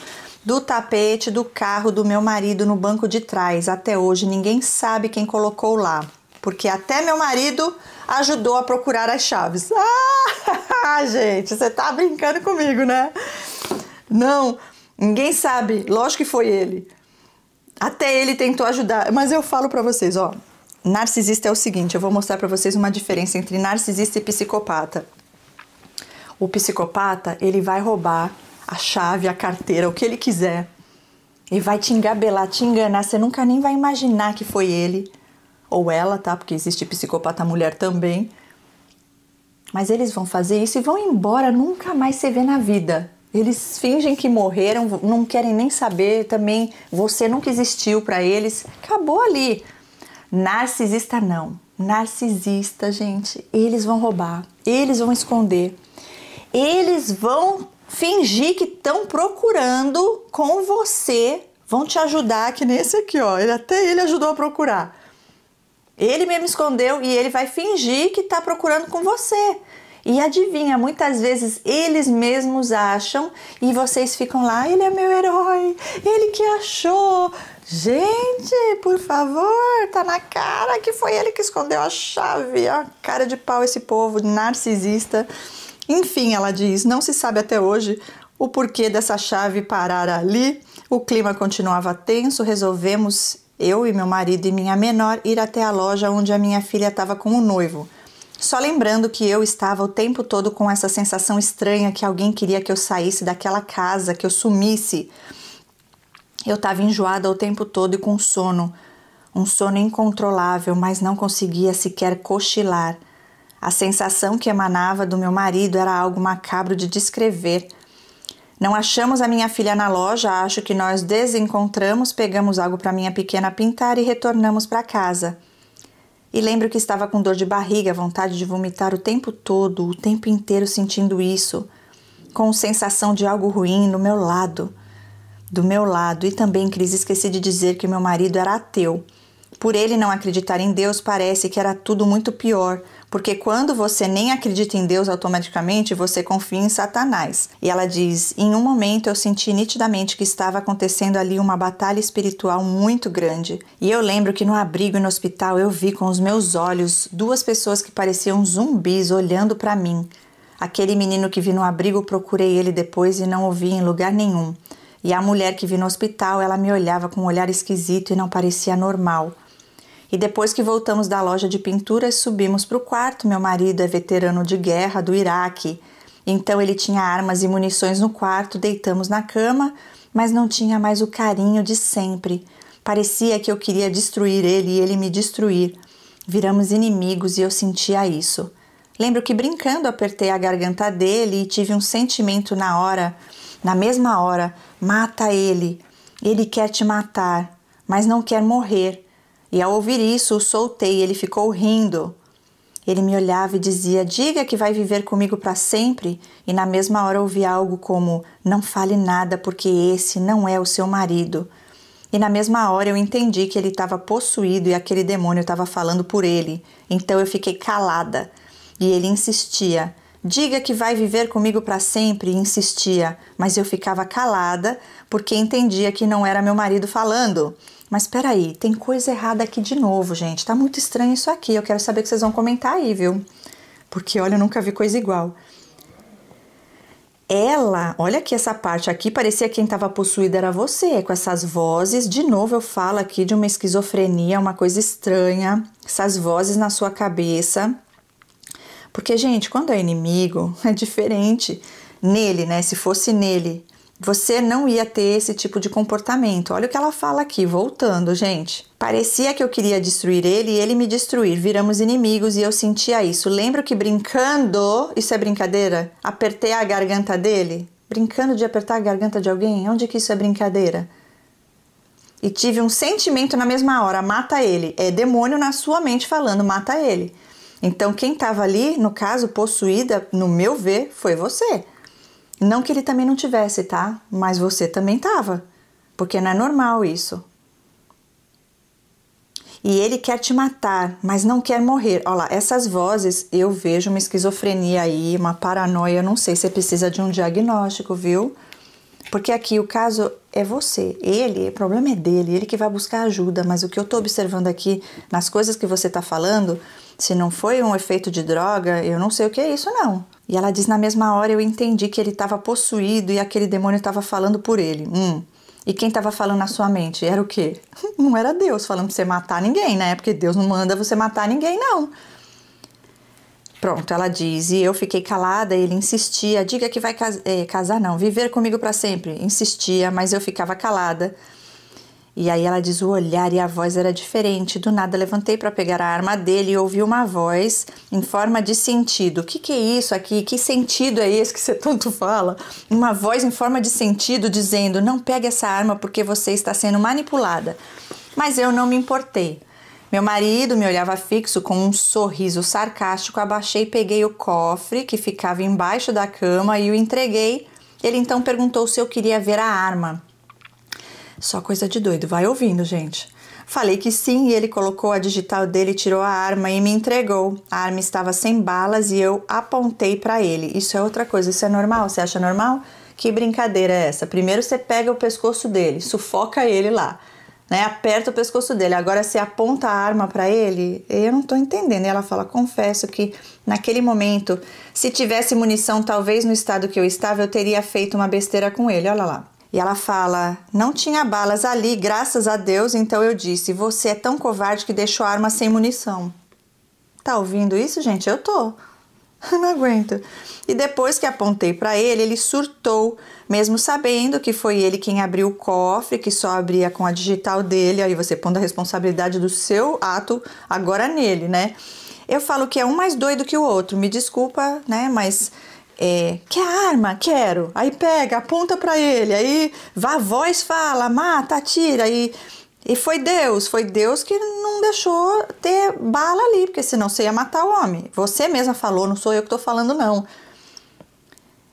do tapete do carro do meu marido no banco de trás. Até hoje ninguém sabe quem colocou lá, porque até meu marido ajudou a procurar as chaves. Ah, gente, você tá brincando comigo, né? Não, ninguém sabe. Lógico que foi ele. Até ele tentou ajudar, mas eu falo pra vocês, ó, narcisista é o seguinte, eu vou mostrar pra vocês uma diferença entre narcisista e psicopata. O psicopata, ele vai roubar a chave, a carteira, o que ele quiser, e vai te engabelar, te enganar, você nunca nem vai imaginar que foi ele, ou ela, tá, porque existe psicopata mulher também, mas eles vão fazer isso e vão embora, nunca mais se vê na vida. Eles fingem que morreram, não querem nem saber também, você nunca existiu para eles, acabou ali. Narcisista não, narcisista, gente, eles vão roubar, eles vão esconder, eles vão fingir que estão procurando com você, vão te ajudar, que nem esse aqui, ó, até ele ajudou a procurar. Ele mesmo escondeu e ele vai fingir que está procurando com você. E adivinha, muitas vezes eles mesmos acham e vocês ficam lá, ele é meu herói, ele que achou. Gente, por favor, tá na cara que foi ele que escondeu a chave. A cara de pau esse povo narcisista. Enfim, ela diz, não se sabe até hoje o porquê dessa chave parar ali. O clima continuava tenso, resolvemos, eu e meu marido e minha menor, ir até a loja onde a minha filha estava com o noivo. Só lembrando que eu estava o tempo todo com essa sensação estranha que alguém queria que eu saísse daquela casa, que eu sumisse. Eu estava enjoada o tempo todo e com sono. Um sono incontrolável, mas não conseguia sequer cochilar. A sensação que emanava do meu marido era algo macabro de descrever. Não achamos a minha filha na loja, acho que nós desencontramos, pegamos algo para minha pequena pintar e retornamos para casa. E lembro que estava com dor de barriga, vontade de vomitar o tempo todo, o tempo inteiro sentindo isso, com sensação de algo ruim no meu lado. Do meu lado, e também, Cris, esqueci de dizer que meu marido era ateu. Por ele não acreditar em Deus, parece que era tudo muito pior, porque quando você nem acredita em Deus automaticamente, você confia em Satanás. E ela diz, em um momento eu senti nitidamente que estava acontecendo ali uma batalha espiritual muito grande. E eu lembro que no abrigo e no hospital eu vi com os meus olhos 2 pessoas que pareciam zumbis olhando para mim. Aquele menino que vi no abrigo, procurei ele depois e não o vi em lugar nenhum. E a mulher que vi no hospital, ela me olhava com um olhar esquisito e não parecia normal. E depois que voltamos da loja de pinturas, subimos para o quarto. Meu marido é veterano de guerra do Iraque, então ele tinha armas e munições no quarto. Deitamos na cama, mas não tinha mais o carinho de sempre. Parecia que eu queria destruir ele e ele me destruir. Viramos inimigos e eu sentia isso. Lembro que brincando apertei a garganta dele e tive um sentimento na mesma hora, mata ele. Ele quer te matar, mas não quer morrer. E ao ouvir isso, o soltei, ele ficou rindo. Ele me olhava e dizia, diga que vai viver comigo para sempre. E na mesma hora ouvi algo como, não fale nada porque esse não é o seu marido. E na mesma hora eu entendi que ele estava possuído e aquele demônio estava falando por ele. Então eu fiquei calada. E ele insistia, diga que vai viver comigo para sempre, e insistia. Mas eu ficava calada porque entendia que não era meu marido falando. Mas peraí, tem coisa errada aqui de novo, gente. Tá muito estranho isso aqui. Eu quero saber o que vocês vão comentar aí, viu? Porque, olha, eu nunca vi coisa igual. Ela, olha aqui essa parte aqui, parecia que quem estava possuída era você, com essas vozes. De novo eu falo aqui de uma esquizofrenia, uma coisa estranha. Essas vozes na sua cabeça. Porque, gente, quando é inimigo, é diferente. Nele, né? Se fosse nele, você não ia ter esse tipo de comportamento. Olha o que ela fala aqui, voltando, gente. Parecia que eu queria destruir ele e ele me destruir. Viramos inimigos e eu sentia isso. Lembro que brincando, isso é brincadeira? Apertei a garganta dele? Brincando de apertar a garganta de alguém? Onde que isso é brincadeira? E tive um sentimento na mesma hora, mata ele. É demônio na sua mente falando, mata ele. Então quem estava ali, no caso, possuída, no meu ver, foi você. Não que ele também não tivesse, tá? Mas você também tava. Porque não é normal isso. E ele quer te matar, mas não quer morrer. Olha lá, essas vozes, eu vejo uma esquizofrenia aí, uma paranoia. Eu não sei se precisa de um diagnóstico, viu? Porque aqui o caso é você. Ele, o problema é dele, ele que vai buscar ajuda. Mas o que eu tô observando aqui, nas coisas que você tá falando, se não foi um efeito de droga, eu não sei o que é isso, não. E ela diz, na mesma hora eu entendi que ele estava possuído e aquele demônio estava falando por ele. E quem estava falando na sua mente? Era o quê? Não era Deus falando pra você matar ninguém, né? Porque Deus não manda você matar ninguém, não. Pronto, ela diz, e eu fiquei calada, ele insistia, diga que vai casar não, viver comigo para sempre. Insistia, mas eu ficava calada. E aí ela diz, o olhar e a voz era diferente. Do nada levantei para pegar a arma dele e ouvi uma voz em forma de sentido. O que é isso aqui? Que sentido é esse que você tanto fala? Uma voz em forma de sentido dizendo, não pegue essa arma porque você está sendo manipulada. Mas eu não me importei. Meu marido me olhava fixo com um sorriso sarcástico. Abaixei e peguei o cofre que ficava embaixo da cama e o entreguei. Ele então perguntou se eu queria ver a arma. Só coisa de doido, vai ouvindo, gente. Falei que sim e ele colocou a digital dele, tirou a arma e me entregou. A arma estava sem balas e eu apontei para ele. Isso é outra coisa, isso é normal? Você acha normal? Que brincadeira é essa? Primeiro você pega o pescoço dele, sufoca ele lá, né? Aperta o pescoço dele. Agora você aponta a arma para ele? Eu não tô entendendo. E ela fala, confesso que naquele momento, se tivesse munição, talvez no estado que eu estava, eu teria feito uma besteira com ele. Olha lá. E ela fala, não tinha balas ali, graças a Deus, então eu disse, você é tão covarde que deixou a arma sem munição. Tá ouvindo isso, gente? Eu tô. Não aguento. E depois que apontei para ele, ele surtou, mesmo sabendo que foi ele quem abriu o cofre, que só abria com a digital dele, aí você pondo a responsabilidade do seu ato agora nele, né? Eu falo que é um mais doido que o outro, me desculpa, né, mas... quer arma? Quero. Aí pega, aponta pra ele, aí a voz fala, mata, atira, e foi Deus que não deixou ter bala ali, porque senão você ia matar o homem. Você mesma falou, não sou eu que tô falando não.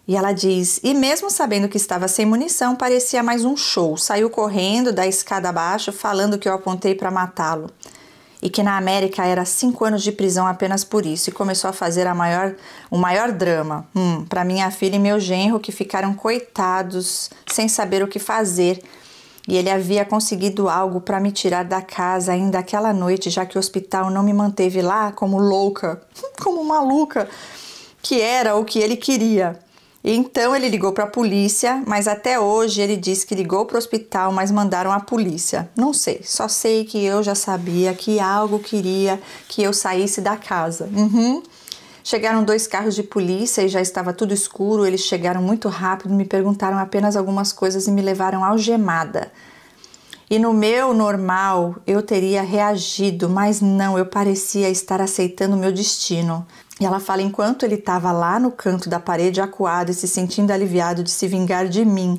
E ela diz, e mesmo sabendo que estava sem munição, parecia mais um show. Saiu correndo da escada abaixo, falando que eu apontei pra matá-lo. E que na América era 5 anos de prisão apenas por isso, e começou a fazer o maior drama para minha filha e meu genro, que ficaram coitados, sem saber o que fazer. E ele havia conseguido algo para me tirar da casa ainda aquela noite, já que o hospital não me manteve lá como louca, como maluca, que era o que ele queria. Então ele ligou para a polícia, mas até hoje ele disse que ligou para o hospital, mas mandaram a polícia. Não sei, só sei que eu já sabia que algo queria que eu saísse da casa. Chegaram 2 carros de polícia e já estava tudo escuro. Eles chegaram muito rápido, me perguntaram apenas algumas coisas e me levaram algemada. E no meu normal eu teria reagido, mas não, eu parecia estar aceitando o meu destino. E ela fala, enquanto ele estava lá no canto da parede acuado e se sentindo aliviado de se vingar de mim,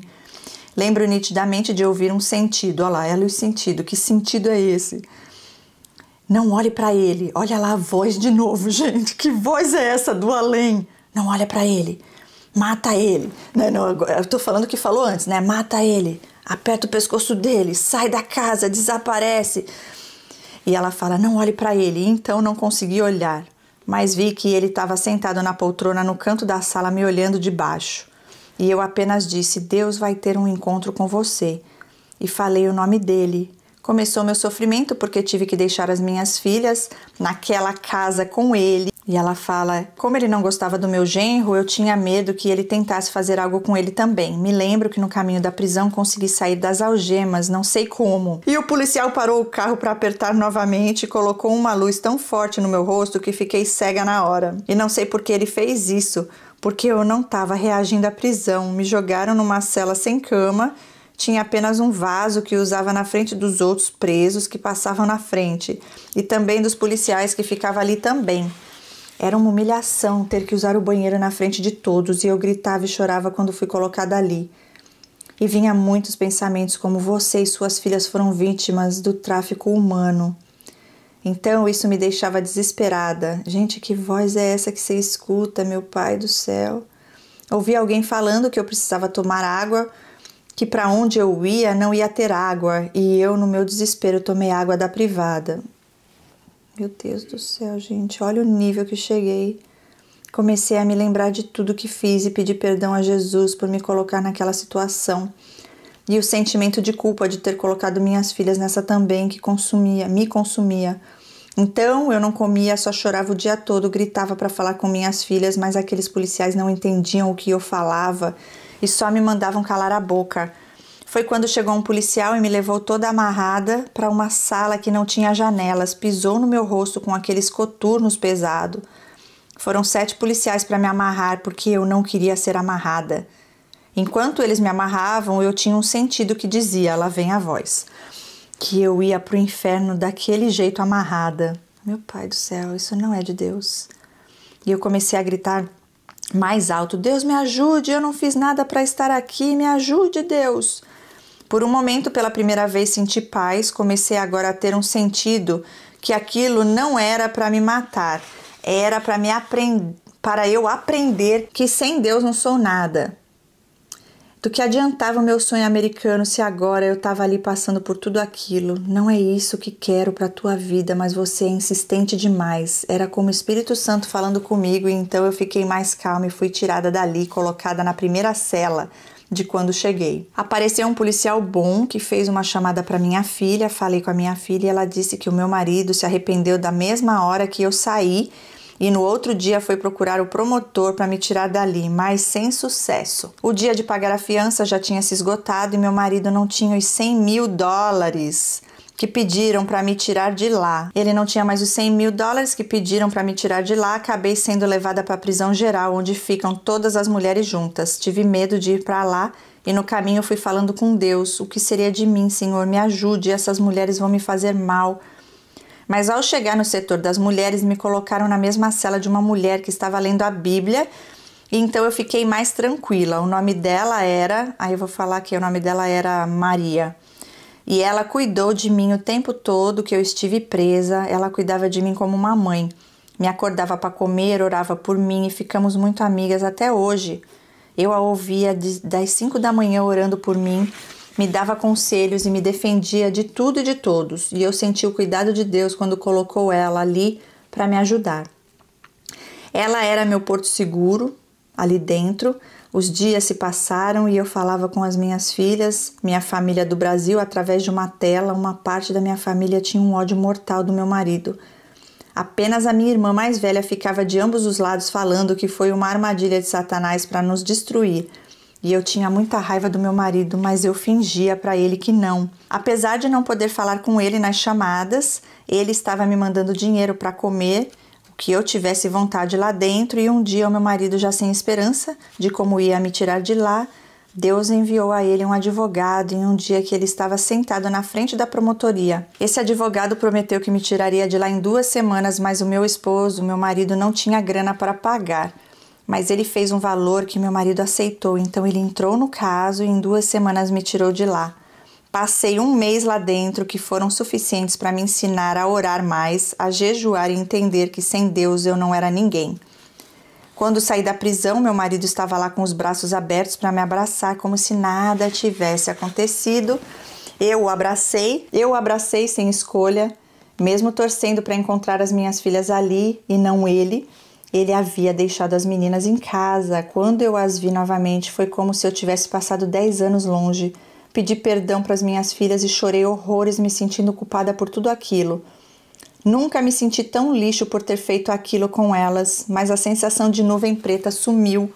lembro nitidamente de ouvir um sentido. Olha lá, ela e o sentido. Que sentido é esse? Não olhe para ele. Olha lá a voz de novo, gente. Que voz é essa do além? Não olha para ele. Mata ele. Não, eu tô falando o que falou antes, né? Mata ele. Aperta o pescoço dele. Sai da casa. Desaparece. E ela fala, não olhe para ele. Então não consegui olhar. Mas vi que ele estava sentado na poltrona no canto da sala me olhando de baixo. E eu apenas disse, Deus vai ter um encontro com você. E falei o nome dele. Começou meu sofrimento porque tive que deixar as minhas filhas naquela casa com ele. E ela fala, como ele não gostava do meu genro, eu tinha medo que ele tentasse fazer algo com ele também. Me lembro que no caminho da prisão consegui sair das algemas, não sei como. E o policial parou o carro para apertar novamente e colocou uma luz tão forte no meu rosto que fiquei cega na hora. E não sei por que ele fez isso, porque eu não estava reagindo à prisão. Me jogaram numa cela sem cama. Tinha apenas um vaso que usava na frente dos outros presos que passavam na frente e também dos policiais que ficavam ali também. Era uma humilhação ter que usar o banheiro na frente de todos e eu gritava e chorava quando fui colocada ali. E vinha muitos pensamentos como você e suas filhas foram vítimas do tráfico humano. Então isso me deixava desesperada. Gente, que voz é essa que você escuta, meu pai do céu? Ouvi alguém falando que eu precisava tomar água, que para onde eu ia não ia ter água, e eu, no meu desespero, tomei água da privada. Meu Deus do céu, gente, olha o nível que cheguei. Comecei a me lembrar de tudo que fiz e pedir perdão a Jesus por me colocar naquela situação. E o sentimento de culpa de ter colocado minhas filhas nessa também, que me consumia. Então eu não comia, só chorava o dia todo, gritava para falar com minhas filhas, mas aqueles policiais não entendiam o que eu falava e só me mandavam calar a boca. Foi quando chegou um policial e me levou toda amarrada para uma sala que não tinha janelas, pisou no meu rosto com aqueles coturnos pesados. Foram 7 policiais para me amarrar porque eu não queria ser amarrada. Enquanto eles me amarravam, eu tinha um sentido que dizia, lá vem a voz, que eu ia pro inferno daquele jeito amarrada. Meu pai do céu, isso não é de Deus. E eu comecei a gritar mais alto, Deus me ajude, eu não fiz nada para estar aqui, me ajude, Deus. Por um momento, pela primeira vez, senti paz, comecei agora a ter um sentido que aquilo não era para me matar, era para eu aprender que sem Deus não sou nada. Do que adiantava o meu sonho americano se agora eu estava ali passando por tudo aquilo? Não é isso que quero para a tua vida, mas você é insistente demais. Era como o Espírito Santo falando comigo e então eu fiquei mais calma e fui tirada dali, colocada na primeira cela de quando cheguei. Apareceu um policial bom que fez uma chamada para minha filha, falei com a minha filha e ela disse que o meu marido se arrependeu da mesma hora que eu saí e no outro dia foi procurar o promotor para me tirar dali, mas sem sucesso. O dia de pagar a fiança já tinha se esgotado e meu marido não tinha os $100 mil que pediram para me tirar de lá. Ele não tinha mais os $100 mil que pediram para me tirar de lá. Acabei sendo levada para a prisão geral, onde ficam todas as mulheres juntas. Tive medo de ir para lá e no caminho fui falando com Deus. O que seria de mim, Senhor? Me ajude, essas mulheres vão me fazer mal. Mas ao chegar no setor das mulheres, me colocaram na mesma cela de uma mulher que estava lendo a Bíblia, e então eu fiquei mais tranquila. O nome dela era, aí eu vou falar que o nome dela era Maria, e ela cuidou de mim o tempo todo que eu estive presa, ela cuidava de mim como uma mãe, me acordava para comer, orava por mim e ficamos muito amigas até hoje. Eu a ouvia das 5 da manhã orando por mim, me dava conselhos e me defendia de tudo e de todos. E eu senti o cuidado de Deus quando colocou ela ali para me ajudar. Ela era meu porto seguro ali dentro. Os dias se passaram e eu falava com as minhas filhas, minha família do Brasil, através de uma tela. Uma parte da minha família tinha um ódio mortal do meu marido. Apenas a minha irmã mais velha ficava de ambos os lados falando que foi uma armadilha de Satanás para nos destruir. E eu tinha muita raiva do meu marido, mas eu fingia para ele que não. Apesar de não poder falar com ele nas chamadas, ele estava me mandando dinheiro para comer o que eu tivesse vontade lá dentro, e um dia o meu marido, já sem esperança de como ia me tirar de lá, Deus enviou a ele um advogado em um dia que ele estava sentado na frente da promotoria. Esse advogado prometeu que me tiraria de lá em 2 semanas, mas o meu esposo, meu marido, não tinha grana para pagar. Mas ele fez um valor que meu marido aceitou, então ele entrou no caso e em 2 semanas me tirou de lá. Passei 1 mês lá dentro, que foram suficientes para me ensinar a orar mais, a jejuar e entender que sem Deus eu não era ninguém. Quando saí da prisão, meu marido estava lá com os braços abertos para me abraçar, como se nada tivesse acontecido. Eu o abracei sem escolha, mesmo torcendo para encontrar as minhas filhas ali e não ele. Ele havia deixado as meninas em casa. Quando eu as vi novamente, foi como se eu tivesse passado 10 anos longe. Pedi perdão para as minhas filhas e chorei horrores, me sentindo culpada por tudo aquilo. Nunca me senti tão lixo por ter feito aquilo com elas, mas a sensação de nuvem preta sumiu.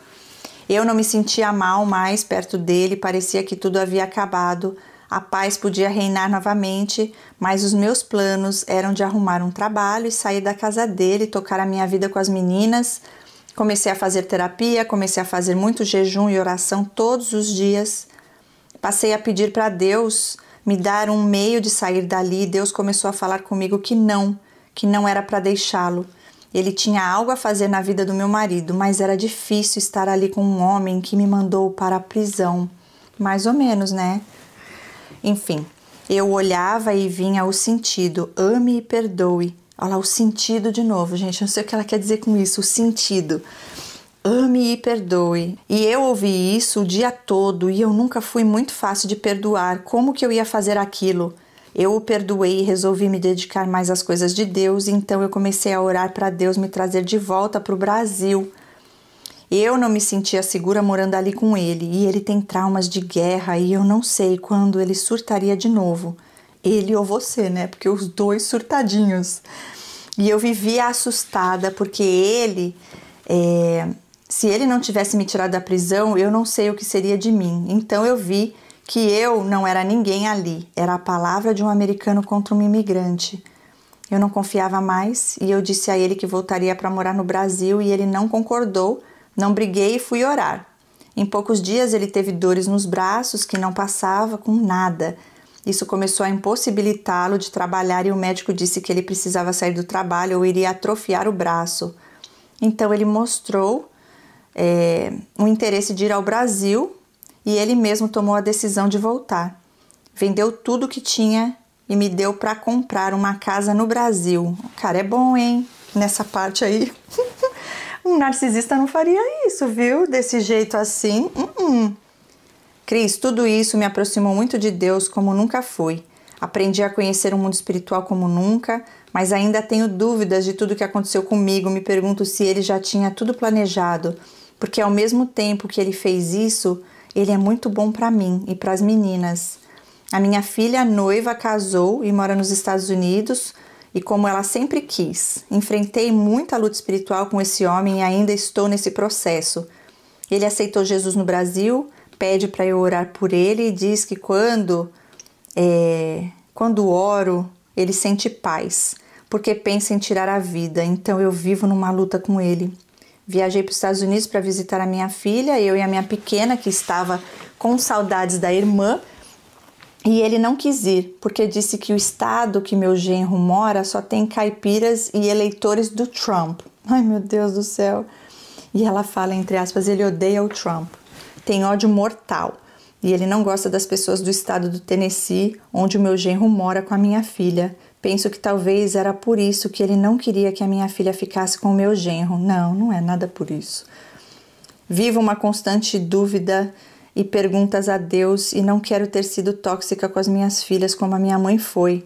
Eu não me sentia mal mais perto dele, parecia que tudo havia acabado. A paz podia reinar novamente, mas os meus planos eram de arrumar um trabalho e sair da casa dele, tocar a minha vida com as meninas. Comecei a fazer terapia, comecei a fazer muito jejum e oração todos os dias. Passei a pedir para Deus me dar um meio de sair dali. Deus começou a falar comigo que não era para deixá-lo. Ele tinha algo a fazer na vida do meu marido, mas era difícil estar ali com um homem que me mandou para a prisão. Mais ou menos, né? Enfim, eu olhava e vinha o sentido, ame e perdoe. Olha lá, o sentido de novo, gente, não sei o que ela quer dizer com isso, o sentido. Ame e perdoe. E eu ouvi isso o dia todo e eu nunca fui muito fácil de perdoar. Como que eu ia fazer aquilo? Eu o perdoei e resolvi me dedicar mais às coisas de Deus, então eu comecei a orar para Deus me trazer de volta para o Brasil. Eu não me sentia segura morando ali com ele, e ele tem traumas de guerra e eu não sei quando ele surtaria de novo. Ele ou você, né? Porque os dois surtadinhos. E eu vivia assustada porque se ele não tivesse me tirado da prisão, eu não sei o que seria de mim. Então eu vi que eu não era ninguém ali. Era a palavra de um americano contra um imigrante. Eu não confiava mais e eu disse a ele que voltaria para morar no Brasil e ele não concordou. Não briguei e fui orar. Em poucos dias ele teve dores nos braços que não passava com nada. Isso começou a impossibilitá-lo de trabalhar e o médico disse que ele precisava sair do trabalho ou iria atrofiar o braço. Então ele mostrou o interesse de ir ao Brasil e ele mesmo tomou a decisão de voltar. Vendeu tudo que tinha e me deu para comprar uma casa no Brasil. O cara é bom, hein? Nessa parte aí. Um narcisista não faria isso, viu? Desse jeito assim. Cris, tudo isso me aproximou muito de Deus como nunca fui. Aprendi a conhecer o mundo espiritual como nunca, mas ainda tenho dúvidas de tudo que aconteceu comigo. Me pergunto se ele já tinha tudo planejado, porque ao mesmo tempo que ele fez isso, ele é muito bom para mim e para as meninas. A minha filha noiva casou e mora nos Estados Unidos, e como ela sempre quis. Enfrentei muita luta espiritual com esse homem e ainda estou nesse processo. Ele aceitou Jesus no Brasil, pede para eu orar por ele e diz que quando oro, ele sente paz, porque pensa em tirar a vida. Então eu vivo numa luta com ele. Viajei para os Estados Unidos para visitar a minha filha, eu e a minha pequena, que estava com saudades da irmã, e ele não quis ir, porque disse que o estado que meu genro mora só tem caipiras e eleitores do Trump. Ai, meu Deus do céu. E ela fala, entre aspas, ele odeia o Trump. Tem ódio mortal. E ele não gosta das pessoas do estado do Tennessee, onde o meu genro mora com a minha filha. Penso que talvez era por isso que ele não queria que a minha filha ficasse com o meu genro. Não, não é nada por isso. Vivo uma constante dúvida e perguntas a Deus e não quero ter sido tóxica com as minhas filhas como a minha mãe foi.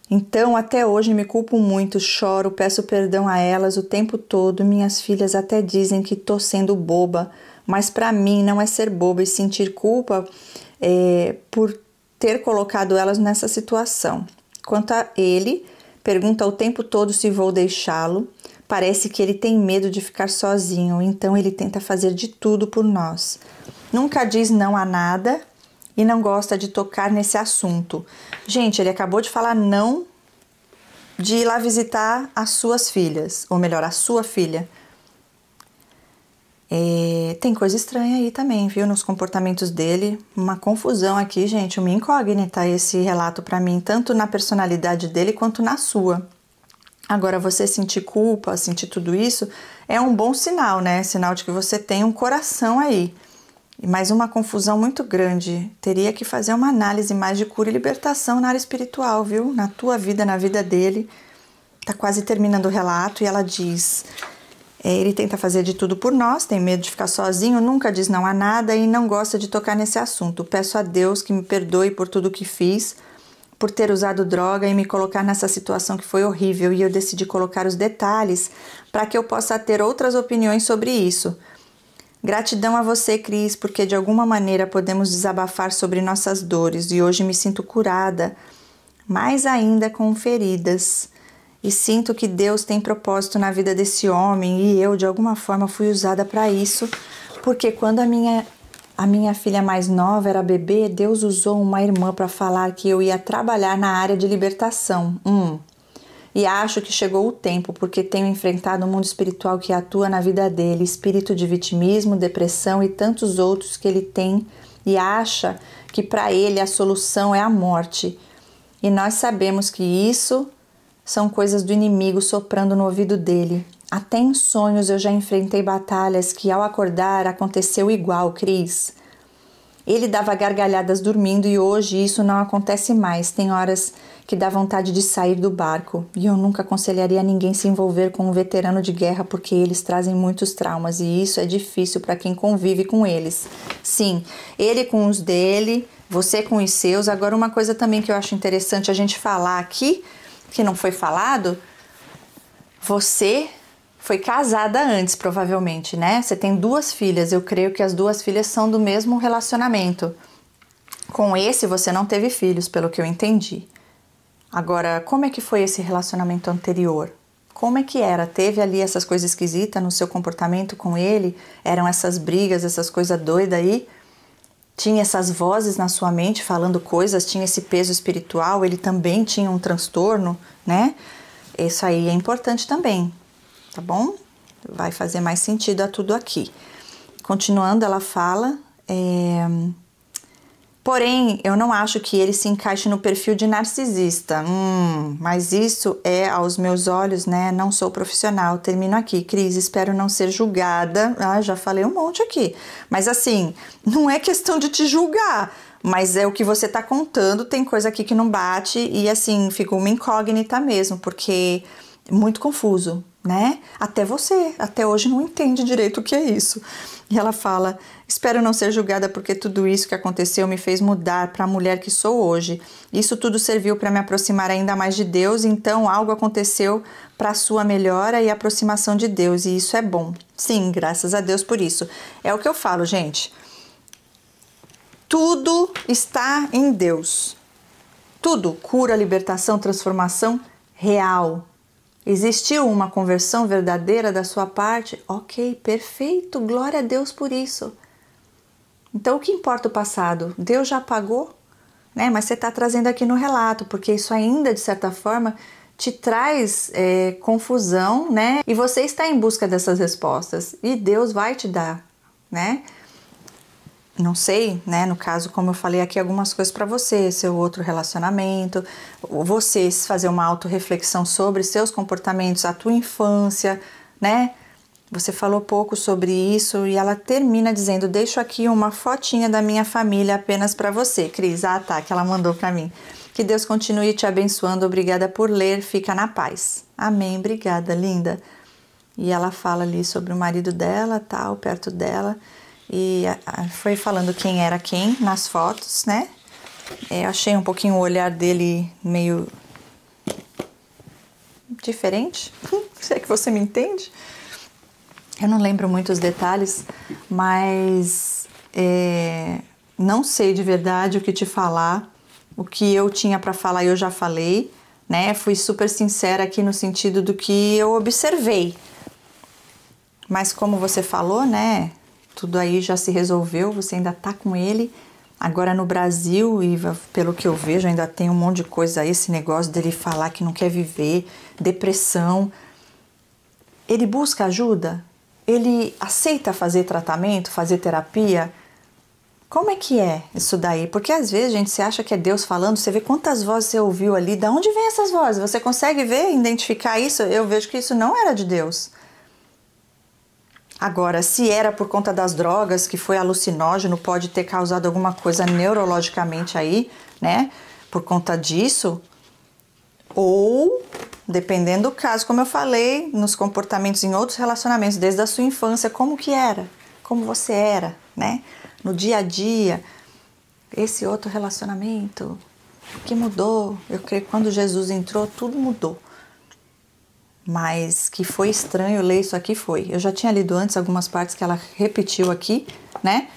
Então, até hoje me culpo muito, choro, peço perdão a elas o tempo todo. Minhas filhas até dizem que tô sendo boba, mas para mim não é ser boba e sentir culpa por ter colocado elas nessa situação. Quanto a ele, Pergunta o tempo todo se vou deixá-lo. Parece que ele tem medo de ficar sozinho, então ele tenta fazer de tudo por nós. Nunca diz não a nada e não gosta de tocar nesse assunto. Gente, ele acabou de falar não de ir lá visitar as suas filhas, ou melhor, a sua filha. Tem coisa estranha aí também, viu, nos comportamentos dele. Uma confusão aqui, gente, uma incógnita esse relato pra mim, tanto na personalidade dele quanto na sua. Agora, você sentir culpa, sentir tudo isso, é um bom sinal, né? Sinal de que você tem um coração aí. Mas uma confusão muito grande. Teria que fazer uma análise mais de cura e libertação na área espiritual, viu? Na tua vida, na vida dele. Tá quase terminando o relato e ela diz... ele tenta fazer de tudo por nós, tem medo de ficar sozinho, nunca diz não a nada e não gosta de tocar nesse assunto. Peço a Deus que me perdoe por tudo que fiz, por ter usado droga e me colocar nessa situação que foi horrível, e eu decidi colocar os detalhes para que eu possa ter outras opiniões sobre isso. Gratidão a você, Cris, porque de alguma maneira podemos desabafar sobre nossas dores e hoje me sinto curada, mais ainda com feridas. E sinto que Deus tem propósito na vida desse homem e eu, de alguma forma, fui usada para isso, porque quando a minha filha mais nova era bebê, Deus usou uma irmã para falar que eu ia trabalhar na área de libertação. E acho que chegou o tempo, porque tenho enfrentado o mundo espiritual que atua na vida dele, espírito de vitimismo, depressão e tantos outros que ele tem, e acha que para ele a solução é a morte. E nós sabemos que isso são coisas do inimigo soprando no ouvido dele. Até em sonhos eu já enfrentei batalhas que ao acordar aconteceu igual, Cris. Ele dava gargalhadas dormindo e hoje isso não acontece mais. Tem horas que dá vontade de sair do barco. E eu nunca aconselharia ninguém se envolver com um veterano de guerra porque eles trazem muitos traumas e isso é difícil para quem convive com eles. Sim, ele com os dele, você com os seus. Agora uma coisa também que eu acho interessante a gente falar aqui, que não foi falado, você foi casada antes, provavelmente, né? Você tem 2 filhas, eu creio que as 2 filhas são do mesmo relacionamento. Com esse você não teve filhos, pelo que eu entendi. Agora, como é que foi esse relacionamento anterior? Como é que era? Teve ali essas coisas esquisitas no seu comportamento com ele? Eram essas brigas, essas coisas doidas aí? Tinha essas vozes na sua mente falando coisas, tinha esse peso espiritual, ele também tinha um transtorno, né? Isso aí é importante também, tá bom? Vai fazer mais sentido a tudo aqui. Continuando, ela fala... Porém, eu não acho que ele se encaixe no perfil de narcisista. Mas isso é, aos meus olhos, né? Não sou profissional. Termino aqui, Cris. Espero não ser julgada. Já falei um monte aqui. Mas assim, não é questão de te julgar. Mas é o que você tá contando. Tem coisa aqui que não bate. E assim, ficou uma incógnita mesmo. Porque é muito confuso, né? Até você, até hoje, não entende direito o que é isso. E ela fala... Espero não ser julgada porque tudo isso que aconteceu me fez mudar para a mulher que sou hoje. Isso tudo serviu para me aproximar ainda mais de Deus, então algo aconteceu para a sua melhora e aproximação de Deus, e isso é bom. Sim, graças a Deus por isso. É o que eu falo, gente. Tudo está em Deus. Tudo, cura, libertação, transformação real. Existiu uma conversão verdadeira da sua parte? Ok, perfeito, glória a Deus por isso. Então, o que importa o passado? Deus já apagou, né? Mas você está trazendo aqui no relato, porque isso ainda, de certa forma, te traz confusão, né? E você está em busca dessas respostas e Deus vai te dar, né? Não sei, né? No caso, como eu falei aqui, algumas coisas para você, seu outro relacionamento, você fazer uma autorreflexão sobre seus comportamentos, a tua infância, né? Você falou pouco sobre isso e ela termina dizendo, deixo aqui uma fotinha da minha família apenas para você, Cris. Tá, que ela mandou para mim. Que Deus continue te abençoando, obrigada por ler, fica na paz. Amém, obrigada, linda. E ela fala ali sobre o marido dela, tal, perto dela, e foi falando quem era quem nas fotos, né? Eu achei um pouquinho o olhar dele meio diferente, se é que você me entende. Eu não lembro muito os detalhes, mas não sei de verdade o que te falar. O que eu tinha para falar eu já falei, né? Fui super sincera aqui no sentido do que eu observei. Mas como você falou, né? Tudo aí já se resolveu, você ainda tá com ele. Agora no Brasil, e pelo que eu vejo, ainda tem um monte de coisa aí, esse negócio dele falar que não quer viver, depressão. Ele busca ajuda? Ele aceita fazer tratamento, fazer terapia? Como é que é isso daí? Porque às vezes, gente, você acha que é Deus falando, você vê quantas vozes você ouviu ali, de onde vem essas vozes? Você consegue ver, identificar isso? Eu vejo que isso não era de Deus. Agora, se era por conta das drogas, que foi alucinógeno, pode ter causado alguma coisa neurologicamente aí, né? Por conta disso. Ou, dependendo do caso, como eu falei, nos comportamentos em outros relacionamentos, desde a sua infância, como que era? Como você era, né? No dia a dia, esse outro relacionamento que mudou. Eu creio que quando Jesus entrou, tudo mudou. Mas que foi estranho ler isso aqui, foi. Eu já tinha lido antes algumas partes que ela repetiu aqui, né?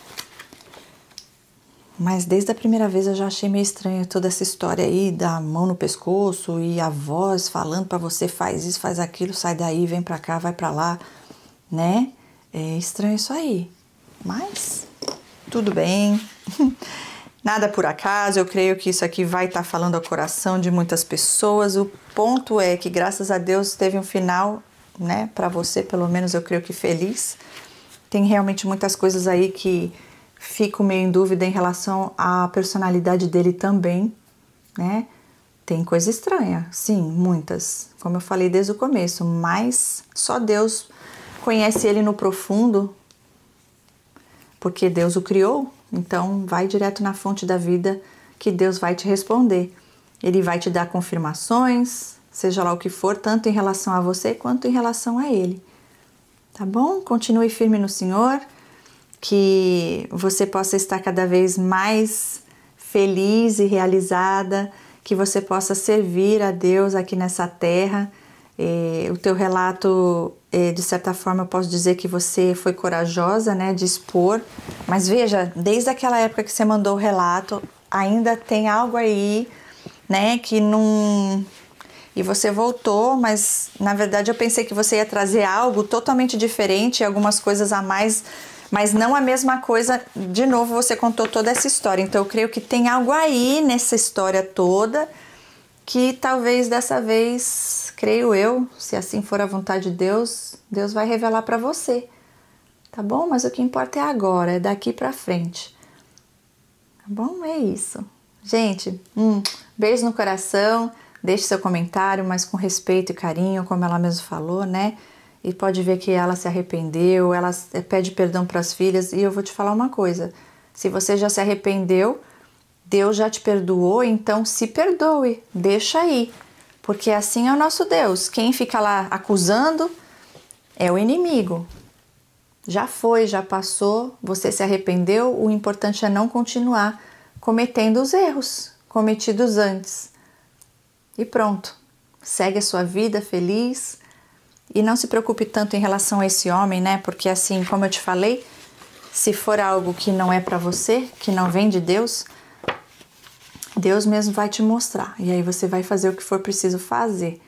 Mas desde a primeira vez eu já achei meio estranho toda essa história aí da mão no pescoço e a voz falando pra você, faz isso, faz aquilo, sai daí, vem pra cá, vai pra lá, né? É estranho isso aí. Mas tudo bem. Nada por acaso, eu creio que isso aqui vai estar falando ao coração de muitas pessoas. O ponto é que, graças a Deus, teve um final, né, para você, pelo menos eu creio que feliz. Tem realmente muitas coisas aí que fico meio em dúvida em relação à personalidade dele também, né? Tem coisa estranha, sim, muitas, como eu falei desde o começo, mas só Deus conhece ele no profundo, porque Deus o criou. Então, vai direto na fonte da vida que Deus vai te responder. Ele vai te dar confirmações, seja lá o que for, tanto em relação a você quanto em relação a Ele. Tá bom? Continue firme no Senhor, que você possa estar cada vez mais feliz e realizada, que você possa servir a Deus aqui nessa terra. O teu relato, de certa forma, eu posso dizer que você foi corajosa, né, de expor, mas veja, desde aquela época que você mandou o relato, ainda tem algo aí, né, que não... E você voltou, mas na verdade eu pensei que você ia trazer algo totalmente diferente, algumas coisas a mais, mas não a mesma coisa. De novo, você contou toda essa história, então eu creio que tem algo aí nessa história toda que talvez dessa vez, creio eu, se assim for a vontade de Deus, Deus vai revelar para você, tá bom? Mas o que importa é agora, é daqui para frente, tá bom? É isso. Gente, beijo no coração, deixe seu comentário, mas com respeito e carinho, como ela mesmo falou, né? E pode ver que ela se arrependeu, ela pede perdão para as filhas, e eu vou te falar uma coisa, se você já se arrependeu, Deus já te perdoou, então se perdoe, deixa aí, porque assim é o nosso Deus. Quem fica lá acusando é o inimigo. Já foi, já passou, você se arrependeu, o importante é não continuar cometendo os erros cometidos antes. E pronto, segue a sua vida feliz e não se preocupe tanto em relação a esse homem, né? Porque assim, como eu te falei, se for algo que não é para você, que não vem de Deus, Deus mesmo vai te mostrar, e aí você vai fazer o que for preciso fazer.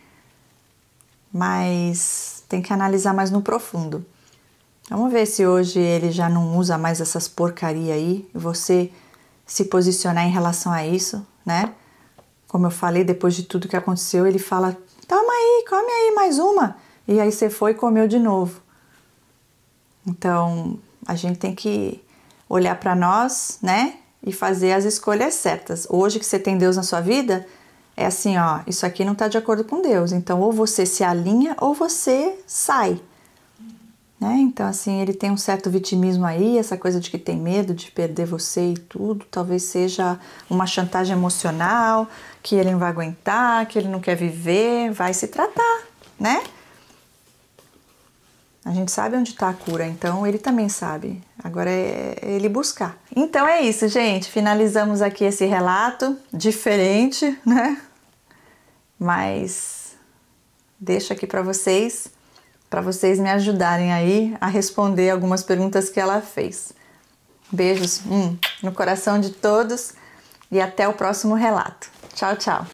Mas tem que analisar mais no profundo. Vamos ver se hoje ele já não usa mais essas porcaria aí, e você se posicionar em relação a isso, né? Como eu falei, depois de tudo que aconteceu, ele fala, toma aí, come aí mais uma. E aí você foi e comeu de novo. Então, a gente tem que olhar para nós, né? E fazer as escolhas certas. Hoje que você tem Deus na sua vida, é assim, ó, isso aqui não tá de acordo com Deus. Então, ou você se alinha ou você sai. Né? Então, assim, ele tem um certo vitimismo aí, essa coisa de que tem medo de perder você e tudo. Talvez seja uma chantagem emocional, que ele não vai aguentar, que ele não quer viver, vai se tratar, né? A gente sabe onde está a cura, então ele também sabe. Agora é ele buscar. Então é isso, gente. Finalizamos aqui esse relato diferente, né? Mas deixo aqui para vocês me ajudarem aí a responder algumas perguntas que ela fez. Beijos no coração de todos e até o próximo relato. Tchau, tchau.